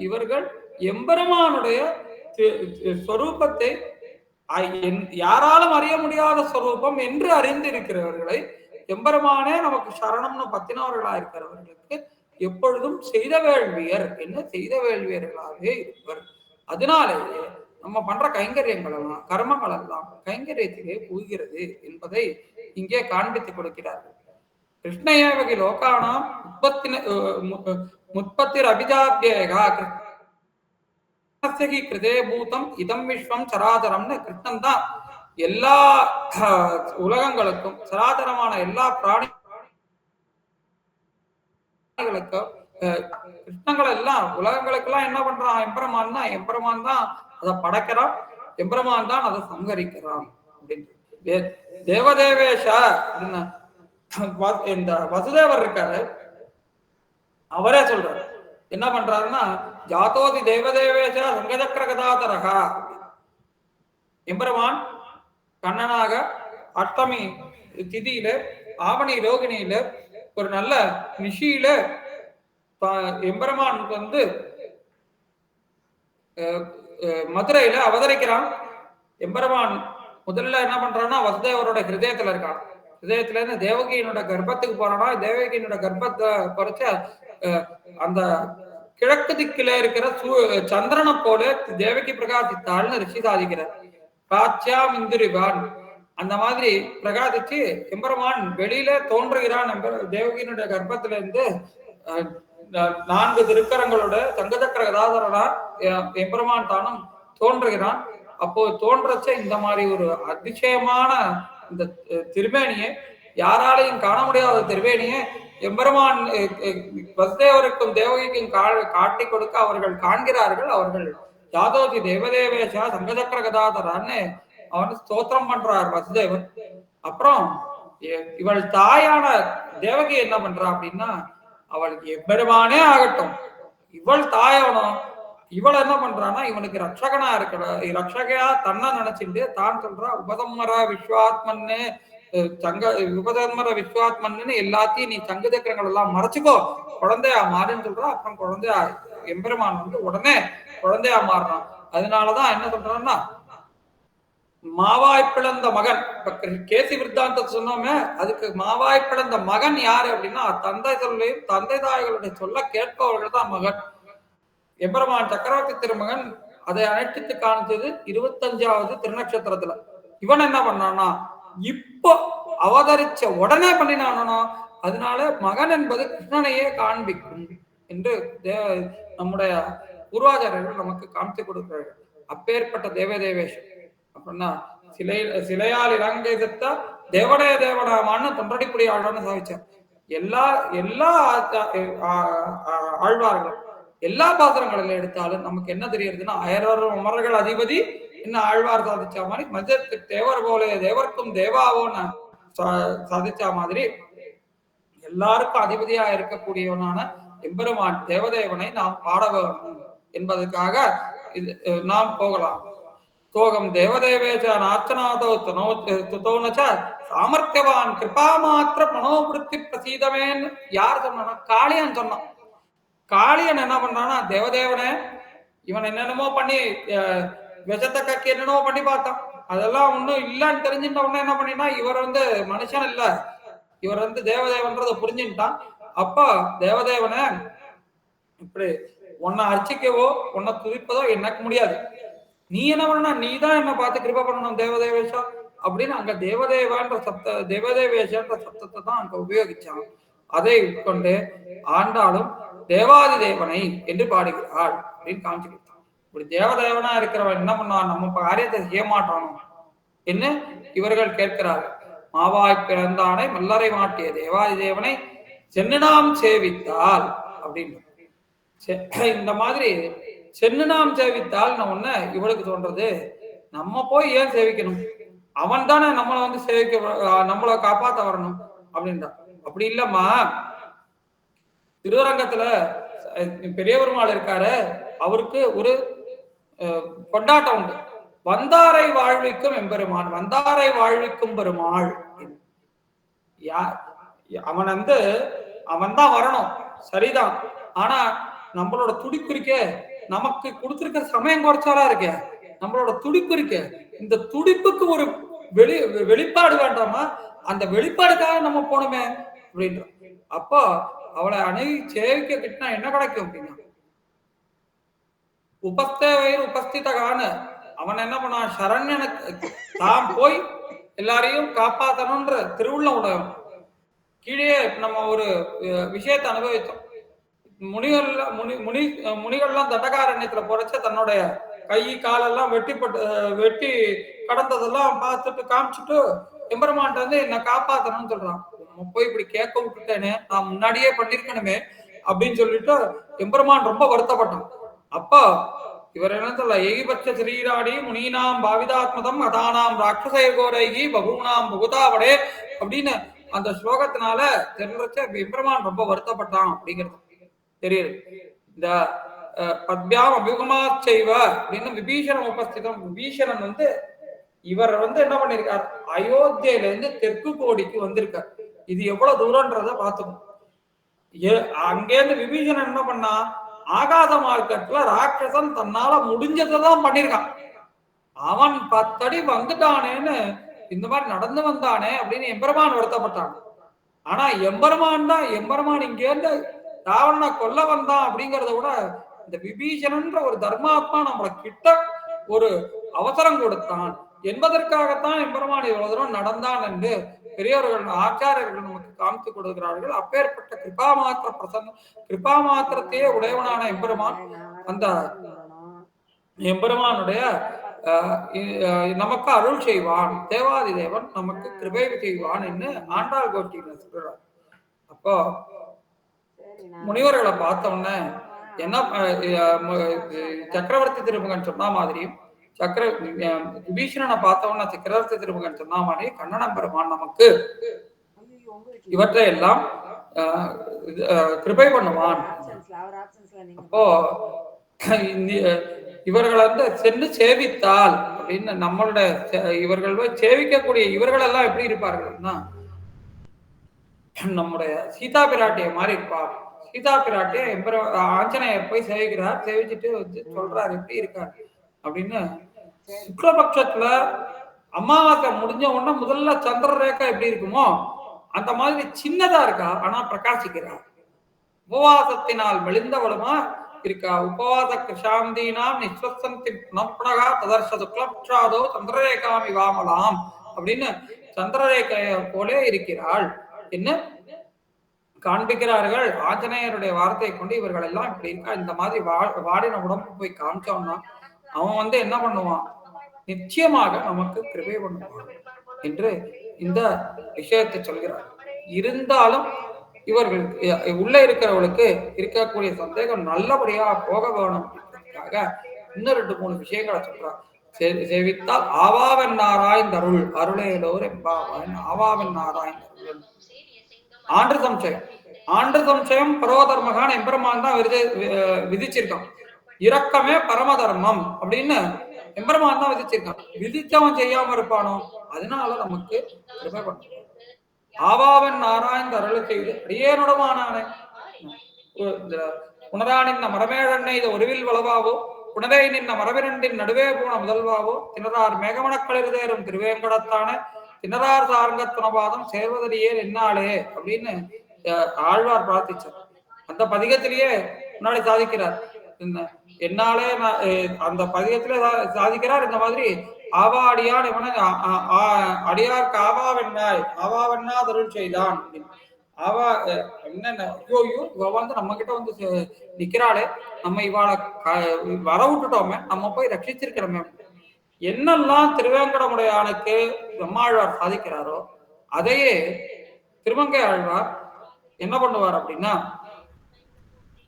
இவர்கள் எம்பெருமானுடைய ஸ்வரூபத்தை யாராலும் அறிய முடியாத ஸ்வரூபம் என்று அறிந்து இருக்கிறவர்களை எம்பெருமானே நமக்கு சரணம்னு பத்தினவர்களா இருக்கிறவர்களுக்கு எப்பொழுதும் செய்த வேள்வியர் செய்தவேள்வியர்களாகவே இருப்பர். அதனாலேயே நம்ம பண்ற கைங்கரியங்கள் எல்லாம் கர்மங்கள் எல்லாம் கைங்கரியத்திலே புகுகிறது என்பதை இங்கே காண்பித்துக் கொடுக்கிறார்கள். கிருஷ்ணயேவகி லோகானாம் முற்பத்திர் அபிஜாபியேகா கிருதே பூதம் இதம் விஸ்வம் சராதரம்னு கிருஷ்ணன் தான் எல்லா உலகங்களுக்கும் சராதரமான எல்லா பிராணிகளுக்கும் கிருஷ்ணங்கள் எல்லாம் உலகங்களுக்கெல்லாம் என்ன பண்றான் எம்பெருமான் தான். எம்பெருமான் தான் அதை படைக்கிறான், எம்பெருமான் தான் அதை சங்கரிக்கிறான் அப்படின்னு. தேவதேவேஷ இந்த வசுதேவர் இருக்காரு, அவரே சொல்றாரு என்ன பண்றாருன்னா ஜாதோதி தேவதேவேஷ சங்கசக்கர கதாதரகா. எம்பெருமான் கண்ணனாக அஷ்டமி திதியில ஆவணி ரோகிணியில ஒரு நல்ல நிஷியில எம்பெருமான் மதுரையில அவதரிக்கிறான். எம்பெருமான் முதல்ல என்ன பண்றான்னா வசுதேவரோட ஹிருதயத்துல இருக்கான். ஹிருதயத்துல இருந்து தேவகியினோட கர்ப்பத்துக்கு போறானா, தேவகியினோட கர்ப்பத்தை பறிச்ச அந்த கிழக்கு திக்கில இருக்கிற சந்திரனை போல தேவகி பிரகாசித்தாள்னு ரிஷி சாதிக்கிறார். காட்சியாம் இந்துரிவான் அந்த மாதிரி பிரகாசிச்சு எம்பெருமான் வெளியில தோன்றுகிறான். தேவகியினுடைய கர்ப்பத்துல இருந்து 4 திருக்கரங்களோட சங்கசக்கர கதாதரனா எம்பெருமான் தானும் தோன்றுகிறான். அப்போ தோன்றச்ச இந்த மாதிரி ஒரு அதிசயமான இந்த திருவேணியை யாராலையும் காண முடியாத திருவேணியை எம்பெருமான் வசுதேவருக்கும் தேவகிக்கும் காட்டி கொடுக்க அவர்கள் காண்கிறார்கள். அவர்கள் ஜாதோதி தேவதேவேஷா சங்கசக்கர கதாதரான்னு அவன் ஸ்தோத்திரம் பண்றார் வசுதேவர். அப்புறம் இவள் தாயான தேவகி என்ன பண்றா அப்படின்னா அவளுக்கு எம்பெருமானே ஆகட்டும், இவள் தாயவனும் இவள் என்ன பண்றான்னா இவனுக்கு ரட்சகனா இருக்கிற ரட்சகையா தன்னை நினைச்சிட்டு தான் சொல்றா உபதம்மர விஸ்வாத்மன்னு உபதம்மர விஸ்வாத்மன்னு எல்லாத்தையும் நீ சங்கு சக்கரங்கள் எல்லாம் மறைச்சுக்கோ, குழந்தையா மாறுன்னு சொல்றா. அப்புறம் குழந்தையா எம்பெருமான் உடனே குழந்தையா மாறுறான். அதனாலதான் என்ன சொல்றான்னா மாவாய் பிளந்த மகன். இப்ப கேசி விருத்தாந்தத்தை சொன்னோமே, அதுக்கு மாவாய் பிளந்த மகன் யாரு அப்படின்னா, தந்தை சொல்லையும் தந்தை தாய்களுடைய சொல்ல கேட்பவர்கள் தான் மகன். எம்பெருமான் சக்கரவர்த்தி திருமகன் அதை அழைத்து காணிச்சது 25வது திருநட்சத்திரத்துல. இவன் என்ன பண்ணான்னா, இப்போ அவதரிச்ச உடனே பண்ணினானோ, அதனால மகன் என்பது கிருஷ்ணனையே காண்பிக்கும் என்று நம்முடைய பூர்வாச்சாரியர்கள் நமக்கு காமித்து கொடுக்கிறார்கள். அப்பேற்பட்ட தேவதேவேஷன் அப்படின்னா சிலையால் இலங்கை செத்த தேவடைய தேவனாமான்னு தொண்டடிப்புடி ஆழ்வார்னு சாதிச்சார். எல்லா எல்லா ஆழ்வார்களும் எல்லா பாத்திரங்களில் எடுத்தாலும் நமக்கு என்ன தெரியுதுன்னா, 1000 அமரர்கள் அதிபதி என்ன ஆழ்வார் சாதிச்ச மாதிரி, மஜத்துக்கு தேவர் போல தேவர்க்கும் தேவாவோன்னு சாதிச்ச மாதிரி எல்லாருக்கும் அதிபதியா இருக்கக்கூடியவனான எம்பெருமான் தேவதேவனை நாம் பாட வேண்டும் என்பதற்காக நாம் போகலாம். தோகம் தேவதேவேச்ச நார்ச்சனாதோ துதோனச்ச சாமர்த்தியவான் கிருபா மாத்திர மனோபிருத்தி பிரசீதமேன்னு யார் சொன்னா? காளியன் சொன்னான். காளியன் என்ன பண்றான்னா, தேவதேவனை இவன் என்னென்னமோ பண்ணி விஷத்தை கக்கி என்னென்னமோ பண்ணி பார்த்தான். அதெல்லாம் ஒன்னும் இல்லன்னு தெரிஞ்சுட்ட உடனே என்ன பண்ணினா, இவர் மனுஷன் இல்ல, இவர் தேவதேவன்றதை புரிஞ்சுட்டான். அப்ப தேவதேவனை இப்படி உன்னை அர்ச்சிக்கவோ உன்னை துதிப்பதோ எனக்கு முடியாது, நீ என்ன பண்ணா, நீ தான் என்ன பார்த்து கிருபா பண்ணணும் தேவதேவேஷா அப்படின்னு அங்க தேவதேவன்ற தேவதேவேஷன்ற சப்தத்தை தான் அங்க உபயோகிச்சான். அதை உட்கொண்டு ஆண்டாலும் தேவாதி தேவனை என்று பாடுகிறாள் அப்படின்னு காமிச்சு கொடுத்தான். இப்படி தேவதேவனா இருக்கிறவன் என்ன பண்ணான், நம்ம காரியத்தை செய்ய மாட்டானோ என்ன இவர்கள் கேட்கிறார்கள். மாவாய் பிறந்தானை மல்லரை மாட்டிய தேவாதி தேவனை சென்னு நாம் சேவித்தால் அப்படின்னு இந்த மாதிரி சென்னு நாம் சேவித்தால் நான் ஒண்ணு இவளுக்கு தோன்றது, நம்ம போய் ஏன் சேவிக்கணும், அவன் தானே நம்மளை சேவிக்க, நம்மளை காப்பாத்த வரணும் அப்படின்றா. அப்படி இல்லம்மா, திருவரங்கத்துல பெரிய பெருமாள் இருக்காரு, அவருக்கு ஒரு கொண்டாட்டம் உண்டு. வந்தாரை வாழ்விக்கும் எம்பெருமான், வந்தாரை வாழ்விக்கும் பெருமாள். அவன் அவன் தான் வரணும் சரிதான், ஆனா நம்மளோட துடிப்பு இருக்கே, நமக்கு கொடுத்திருக்க சமயம் குறைச்சாலா இருக்க, நம்மளோட துடிப்பு இருக்க, இந்த துடிப்புக்கு ஒரு வெளிப்பாடு வேண்டாமா, அந்த வெளிப்பாடுக்காக நம்ம போனோமே அப்படின்ற. அப்போ அவளை அணுகி சேவிக்க கிட்டினா என்ன கிடைக்கும் அப்படின்னா, உபஸ்தேவையில் உபஸ்திதகான அவன் என்ன பண்ணான், சரண்யனுக்கு தான் போய் எல்லாரையும் காப்பாற்றணும்ன்ற திருவுள்ள உலகம். கீழே நம்ம ஒரு விஷயத்தை அனுபவித்தோம். முனிகள்லாம் தண்டகாரண்யத்துல போறச்ச தன்னுடைய கை காலெல்லாம் வெட்டி கடந்ததெல்லாம் பார்த்துட்டு காமிச்சுட்டு எம்பெருமான்ட்ட என்ன காப்பாத்தணும்னு சொல்றான். நம்ம போய் இப்படி கேட்க விட்டுட்டேனே, நான் முன்னாடியே பண்ணிருக்கணுமே அப்படின்னு சொல்லிட்டு எம்பெருமான் ரொம்ப வருத்தப்பட்டான். அப்ப இவர் என்ன சொல்ல, ஏகிபட்ச ஸ்ரீராடி முனீனாம் பாவிதாத்மதம் அதானாம் ராட்சசேகோரைகி பகுனாம் புகுதாவடே அப்படின்னு அந்த ஸ்லோகத்தினால தெரிஞ்ச எம்பெருமான் ரொம்ப வருத்தப்பட்டான் அப்படிங்கிறது தெரியுது. இந்த பத்யாம் அபியுகமா செய்வ அப்படின்னு விபீஷணன் உபஸ்திதம். விபீஷணன் இவர் என்ன பண்ணிருக்கார், அயோத்தியில இருந்து தெற்கு கோடிக்கு வந்திருக்கார். இது எவ்வளவு தூரம்ன்றத பார்த்துக்கணும். அங்கேருந்து விபீஷணன் என்ன பண்ணா, ஆகாத மார்க்கெட்ல ராட்சசன் தன்னால முடிஞ்சதான் பண்ணிருக்கான். அவன் 10 அடி வந்துட்டானேன்னு இந்த மாதிரி நடந்து வந்தானே அப்படின்னு எம்பெருமான் வருத்தப்பட்டான். ஆனா எம்பெருமான் இங்க இருந்து ராவணனை கொல்ல வந்தான் அப்படிங்கறத விட இந்த விபீஷணன்ற ஒரு தர்மாத்மா நம்மள கிட்ட ஒரு அவசரம் கொடுத்தான் என்பதற்காகத்தான் எம்பெருமான் இவ்வளவு தூரம் நடந்தான் என்று பெரியவர்கள் ஆச்சாரியர்கள் நமக்கு காமித்து கொடுக்கிறார்கள். அப்பேற்பட்ட கிருபா மாத்திரத்தையே உடையவனான எம்பெருமான், அந்த எம்பெருமானுடைய நமக்கு அருள் செய்வான், தேவாதி தேவன் நமக்கு கிருபை செய்வான் என்று ஆண்டாள் கோஷ்டியில சொல்றார். அப்போ முனிவர்களை பார்த்த உடனே என்ன, சக்கரவர்த்தி திருமகன் சொன்ன மாதிரியும் விபீஷணனை பார்த்த உடனே சக்கரவர்த்தி திருமகன் சொன்ன மாதிரி கண்ணனம் பெருமான் நமக்கு இவற்றை எல்லாம் கிருபை பண்ணுவான். அப்போ இவர்கள் சென்று சேவித்தால் அப்படின்னு நம்மளுடைய இவர்கள் சேவிக்கக்கூடிய இவர்கள் எல்லாம் எப்படி இருப்பார்கள்னா, நம்முடைய சீதா பிராட்டிய மாதிரி இருப்பார். சீதா பிராட்டிய ஆஞ்சநேயர் போய் சேவிக்கிறார், சேவிச்சுட்டு சொல்றாரு எப்படி இருக்காரு அப்படின்னு. சுக்லபட்சத்துல அமாவாசை முடிஞ்ச உடனே முதல்ல சந்திர ரேகா எப்படி இருக்குமோ அந்த மாதிரி சின்னதா இருக்கா, ஆனா பிரகாசிக்கிறா. உபவாசத்தினால் மெலிந்தவளுமா இருக்கா. உபவாச கிருஷாந்தீனாம் நிஸ்வசந்தி புனப்புனகா ததர்ஷ துக்லப்ஷாதோ சந்திரரேகாமி வாமலாம் அப்படின்னு சந்திரரேகைய போலே இருக்கிறாள் என்ன காண்பிக்கிறார்கள். ஆஞ்சநேயருடைய வார்த்தையை கொண்டு இவர்கள் எல்லாம் இப்படி இருக்கா. இந்த மாதிரி வாடின உடம்பு போய் காமிச்சோம்னா அவன் என்ன பண்ணுவான், நிச்சயமாக நமக்கு கிருபை பண்ணுவான் என்று இந்த விஷயத்தை சொல்கிறார். இருந்தாலும் இவர்கள் உள்ள இருக்கிறவர்களுக்கு இருக்கக்கூடிய சந்தேகம் நல்லபடியா போக வேணும் அப்படின்றதுக்காக இன்னும் 2-3 விஷயங்களை சொல்றார். சேவித்தால் ஆவாவன் நாராயண் அருள் அருளேலோர் எம்பாவான் ஆவாவன் நாராயண் அருள். ஆண்டு சம்சயம் ஆண்டு சம்சயம் பரவதர்மகான் எம்பெருமான் தான் விதிச்சிருக்கான். இரக்கமே பரம தர்மம் அப்படின்னு எம்பெருமான் தான் விதிச்சிருக்கான். விதிச்சவன் செய்யாம இருப்பானோ, அதனால நமக்கு கிருபை பண்ணுவான். ஆவாவன் நாராயண் அருளை செய்து அடியேனுடமானானே புனரா நின்ன மரமேழெண்ணெய் இது ஒருவில் வளவாவோ புனரை நின்ன மரபிரண்டின் நடுவே போன முதல்வாவோ திணறார் மேகமணக்களிருதேரும் திருவேங்கடத்தான திணறார் சார்ங்கத்துணபாதம் சேர்வதறியே என்னாலே அப்படின்னு ஆழ்வார் பிரார்த்திச்சார். அந்த பதிகத்திலேயே முன்னாடி சாதிக்கிறார். என்னாலே அந்த பதிகத்திலே சாதிக்கிறார். இந்த மாதிரி ஆவா அடியான் அடியார்க்கு ஆவாவென்னாய் ஆவாவென்னா தருள் செய்தான். ஆவா என்னென்ன இவ நம்ம கிட்ட நிக்கிறாளே, நம்ம இவாளை வர விட்டுட்டோமே, நம்ம போய் ரட்சிச்சிருக்கிறோமே. என்னெல்லாம் திருவேங்கடமுடையானுக்கு நம்மாழ்வார் சாதிக்கிறாரோ அதையே திருமங்கை ஆழ்வார் என்ன பண்ணுவார் அப்படின்னா,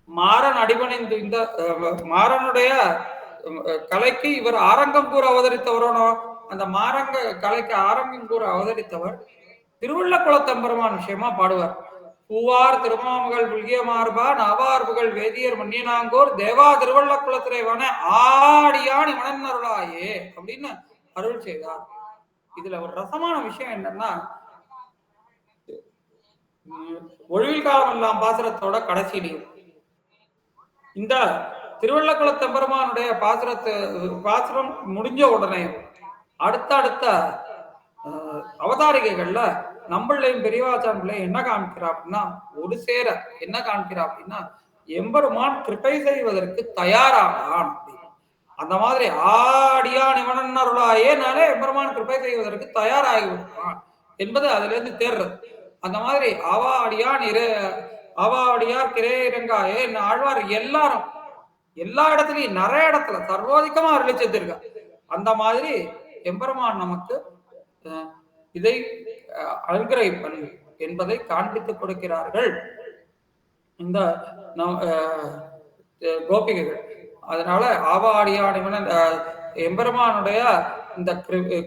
மாறன் அடிபணிந்து இந்த மாறனுடைய கலைக்கு இவர் ஆரங்கம் கூற அவதரித்தவரோனோ, அந்த மாரங்க கலைக்கு ஆரங்கம் கூற அவதரித்தவர் திருவுள்ள குலத்தம்பெருமான் விஷயமா பாடுவார். பூவார் திருமாமகள் புல்கிய மார்பா நாவார்புகள் வேதியர் மன்னியனாங்கோர் தேவா திருவள்ள குலத்திரைவான ஆடியான் இவனன் அருளாயே அப்படின்னு அருள் செய்தார். இதுல ஒரு ரசமான விஷயம் என்னன்னா, ஒழிவில் காலம் எல்லாம் பாசுரத்தோட கடைசியிலையும் இந்த திருவள்ளக்குளத்தெம்பெருமானுடைய பாசுரம் முடிஞ்ச உடனே அடுத்த அவதாரிகைகள்ல நம்மளையும் பெரியவாச்சான் பிள்ளை என்ன காமிக்கிறா அப்படின்னா, ஒரு சேர என்ன காமிக்கிறா அப்படின்னா, எம்பெருமான் கிருபை செய்வதற்கு தயாரானான். அந்த மாதிரி ஆடியான் இவனன் அருளாயே நாளே எம்பெருமான் கிருபை செய்வதற்கு தயாராகி விடுவான் என்பது அதுல இருந்து தேர்றது. அந்த மாதிரி அவாடியார் கிரேரங்காயே ஆழ்வார் எல்லாரும் எல்லா இடத்துலயும் நிறைய இடத்துல சர்வாதிகமா அருளிச்சிருக்க. அந்த மாதிரி எம்பெருமான் நமக்கு இதை அனுகிரகிப்பன் என்பதை காண்பித்துக் கொடுக்கிறார்கள் இந்த கோபிகைகள். அதனால ஆவாடியான் எம்பெருமானுடைய இந்த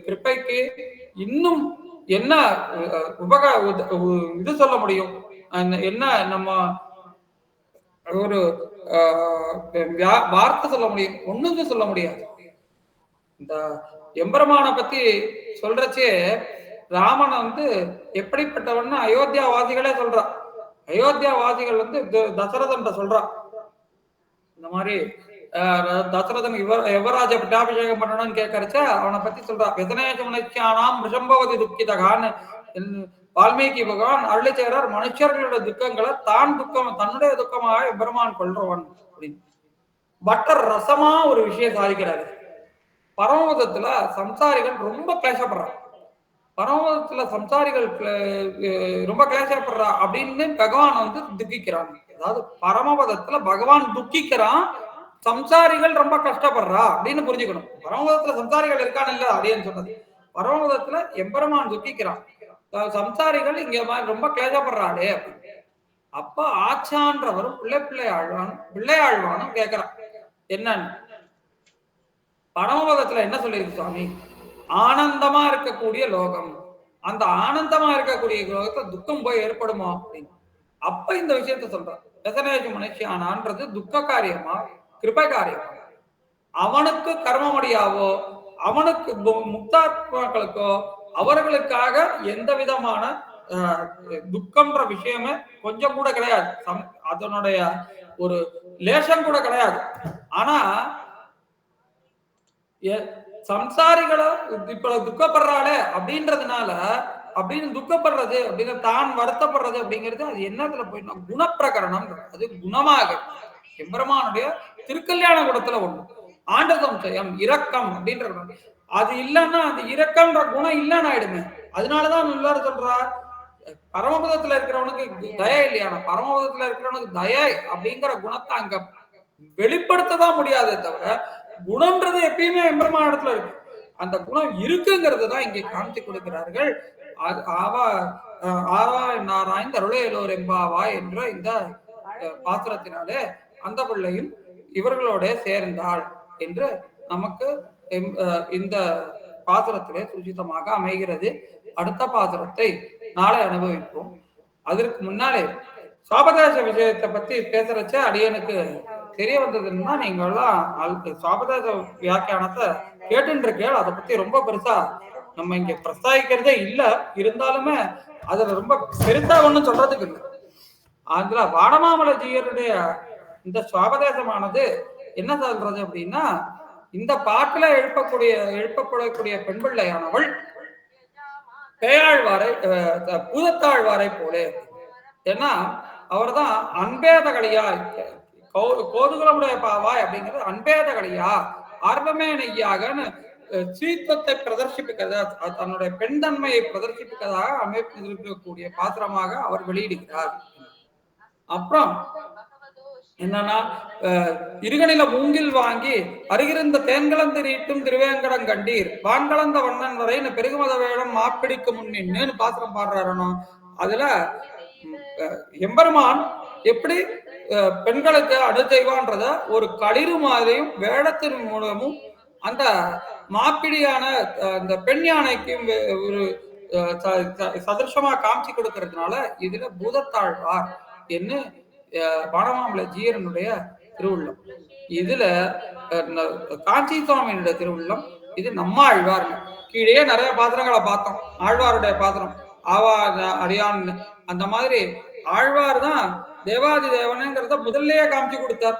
கிருப்பைக்கு இன்னும் என்ன இது சொல்ல முடியும், என்ன நம்ம ஒரு வார்த்தை சொல்ல முடியும், ஒண்ணுங்க சொல்ல முடியாது. இந்த எம்பெருமானை பத்தி சொல்றச்சே ராமன் எப்படிப்பட்டவன்னு அயோத்தியாவாதிகளே சொல்றா. அயோத்தியாவாதிகள் தசரதன் சொல்றா. இந்த மாதிரி தசரதன் யுவராஜ பட்டாபிஷேகம் பண்ணணும்னு கேட்கறச்ச அவனை பத்தி சொல்றா. விதனேஜமுனைச்சானாம் ரிஷம்பவதி துக்கிதகான்னு வால்மீகி பகவான் அருளி செய்றார். மனுஷர்களுடைய துக்கங்களை தன்னுடைய துக்கமாக எம்பெருமான் கொள்றவன் அப்படின்னு பட்டர் ரசமா ஒரு விஷயம் சாதிக்கிறாரு. பரமபதத்துல சம்சாரிகள் ரொம்ப கிளேசப்படுறாங்க. பரமபதத்துல சம்சாரிகள் ரொம்ப கிளேசப்படுறா அப்படின்னு பகவான் துக்கிக்கிறான். அதாவது பரமபதத்துல பகவான் துக்கிக்கிறான், சம்சாரிகள் ரொம்ப கஷ்டப்படுறா அப்படின்னு புரிஞ்சுக்கணும். பரமபதத்துல சம்சாரிகள் இருக்கான் இல்ல அப்படின்னு சொன்னது. பரமபதத்துல எம்பெருமான் துக்கிக்கிறான், சம்சாரிகள் இங்க ரொம்ப கிளேசப்படுறாளே அப்படின்னு. அப்ப ஆச்சான்றவரும் பிள்ளையாழ்வானும் கேட்கிறான் என்னன்னு. பரமபதத்துல என்ன சொல்லியிருக்கு சுவாமி, ஆனந்தமா இருக்கக்கூடிய லோகம், அந்த ஆனந்தமா இருக்கக்கூடிய லோகத்துல துக்கம் போய் ஏற்படுமா அப்படின்னு. அப்ப இந்த விஷயத்த சொல்றான். ரசனேஜு மனுஷியானான்றது துக்க காரியமா கிருபை காரியமா? அவனுக்கு கர்மமடியாவோ அவனுக்கு முக்தாத்மாக்களுக்கோ அவர்களுக்காக எந்த விதமான துக்கம்ன்ற விஷயமே கொஞ்சம் கூட கிடையாது, அதனுடைய ஒரு லேசம் கூட கிடையாது. ஆனா சம்சாரிகளை இப்ப துக்கப்படுறாளே அப்படின்றதுனால அப்படின்னு துக்கப்படுறது அப்படின்னு தான் வருத்தப்படுறது அப்படிங்கிறது அது என்னத்துல போயிடும் குணப்பிரகரணம் அது குணமாக எம்பெருமானுடைய திருக்கல்யாண குணத்துல ஒண்ணு ஆண்டதம் ஜெயம் இரக்கம் அப்படின்ற குணம் அது இல்லைன்னா அந்த இரக்கம்ன்ற குணம் இல்லைன்னு ஆயிடுமே அதனாலதான் எல்லாரும் சொல்றார் பரமபதத்துல இருக்கிறவனுக்கு தயை இல்லையா பரமபதத்துல இருக்கிறவனுக்கு தயை அப்படிங்கிற குணத்தை அங்க வெளிப்படுத்ததான் முடியாதே தவிர குணம்ன்றது எப்பயுமே எம்பெருமான இடத்துல இருக்கு அந்த குணம் இருக்குங்கிறது தான் இங்கே காமிச்சு கொடுக்கிறார்கள் ஆராய் நாராயண் அருளையலோர் எம்பாவா என்ற இந்த பாத்திரத்தினாலே அந்த பிள்ளையும் இவர்களோட சேர்ந்தாள் என்று நமக்கு இந்த பாத்திரத்திலே சுஜிதமாக அமைகிறது அடுத்த பாத்திரத்தை நாளை அனுபவிப்போம் அதற்கு முன்னாலே சுவாபதேச விஷயத்தை பத்தி பேசுறச்ச அடியனுக்கு தெரிய வந்ததுன்னா நீங்க எல்லாம் சுவாபதேச வியாக்கியானத்தை கேட்டு இருக்கேன் அதை பத்தி ரொம்ப பெருசா நம்ம இங்க பிரஸ்தாபிக்கிறதே இல்ல இருந்தாலுமே அதுல ரொம்ப பெருசா ஒண்ணும் சொல்றதுக்கு இல்லை அதுல வானமாமலை ஜீயருடைய இந்த சுவாபதேசமானது என்ன சொல்றது அப்படின்னா இந்த பாட்டுல எழுப்பப்படக்கூடிய பெண் பிள்ளையானவள் பேயாழ்வாரை பூதத்தாழ்வாரை போலே ஏன்னா அவர் தான் அன்பேதகலியா கோதுகுலமுடைய பாவாய் அப்படிங்கிறது அன்பேதகலியா ஆர்வமே நெய்யாகன்னு ஸ்ரீத்துவத்தை பிரதர்சிப்பிக்கிறதா தன்னுடைய பெண் தன்மையை பிரதர்சிப்பிக்கிறதாக அமைப்பிருக்கக்கூடிய பாத்திரமாக அவர் வெளியிடுகிறார் அப்புறம் என்னன்னா இருகனில மூங்கில் வாங்கி அருகிருந்த தேன்கலந்து நீட்டும் திருவேங்கடம் கண்டீர் வான்கலந்த வண்ணன் வரை பெருகுமத வேடம் மாப்பிடிக்கு முன்னின்னு பாத்திரம் பாடுறாருனோ அதுல எம்பெருமான் எப்படி பெண்களுக்கு அடுத்தெய்வான்றத ஒரு களிறு மாதிரியும் வேடத்தின் மூலமும் அந்த மாப்பிடியான அந்த பெண் யானைக்கும் ஒரு சதிருஷமா காமிச்சு கொடுக்கறதுனால இதுல பூதத்தாழ்வார் என்ன வானமாமலை ஜீயரனுடைய திருவுள்ளம் இதுல காஞ்சி சுவாமியினுடைய திருவுள்ளம் இது நம்ம ஆழ்வார் கீழே நிறைய பாத்திரங்களை பார்த்தோம் ஆழ்வாருடைய பாத்திரம் ஆவா அடியான் அந்த மாதிரி ஆழ்வார் தான் தேவாதி தேவனுங்கிறத முதல்லயே காமிச்சு கொடுத்தார்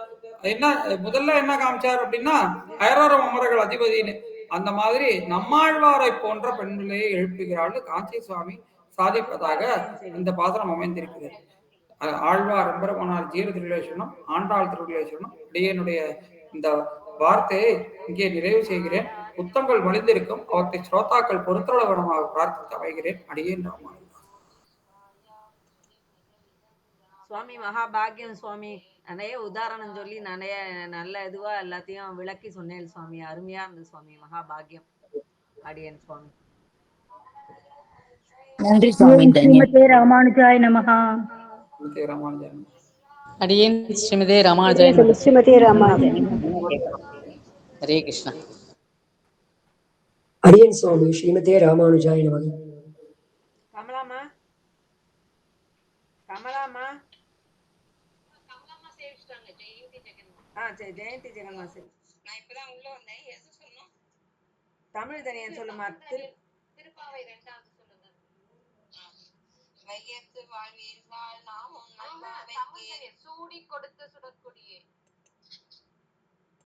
முதல்ல என்ன காமிச்சார் அப்படின்னா ஐராரம் அமரர்கள் அதிபதினு அந்த மாதிரி நம்மாழ்வாரை போன்ற பெண்களையே எழுப்புகிறாள் காஞ்சி சுவாமி சாதிப்பதாக இந்த பாத்திரம் அமைந்திருக்கிறது ஆழ்வார் எம்பெருமானார் ஜீர திருவிழேசனம் ஆண்டாள் திருவிழேசனம் அடியனுடைய இந்த வார்த்தையை இங்கே நிறைவு செய்கிறேன் புத்தங்கள் மலிந்திருக்கும் அவற்றை ஸ்ரோதாக்கள் பொறுத்தளவனமாக பிரார்த்தித்து அமைகிறேன் அடியேன் ராமா சுவாமி மகாபாகியம் சுவாமி நிறைய உதாரணம் சொல்லி நிறைய நல்ல இதுவா எல்லாத்தையும் விளக்கி சொன்னேன் சுவாமி அருமையா இருந்தது சுவாமி மகாபாகியம் அடியன் சுவாமி நன்றி சுவாமி ஸ்ரீமதே ராமானுஜாய நமஹ அடியேன் ஸ்ரீமதே ராமானுஜாய ஸ்ரீமதே ராமானுஜாய ஹரே கிருஷ்ணா அடியேன் சுவாமி ஸ்ரீமதே ராமானுஜாய நமஹ கமலாமா சரி ஜெயந்தி ஜெகன்மா சரி நான் இப்பதான் உள்ள வந்தேன் எது சொன்னோம் தமிழ் தனியன் சொல்லுமா திருப்பாவை 2வது சொல்லுங்க வையத்து வாழ்வீர் வாழ் நாமும் சூடி கொடுத்து சுடற்கொடியே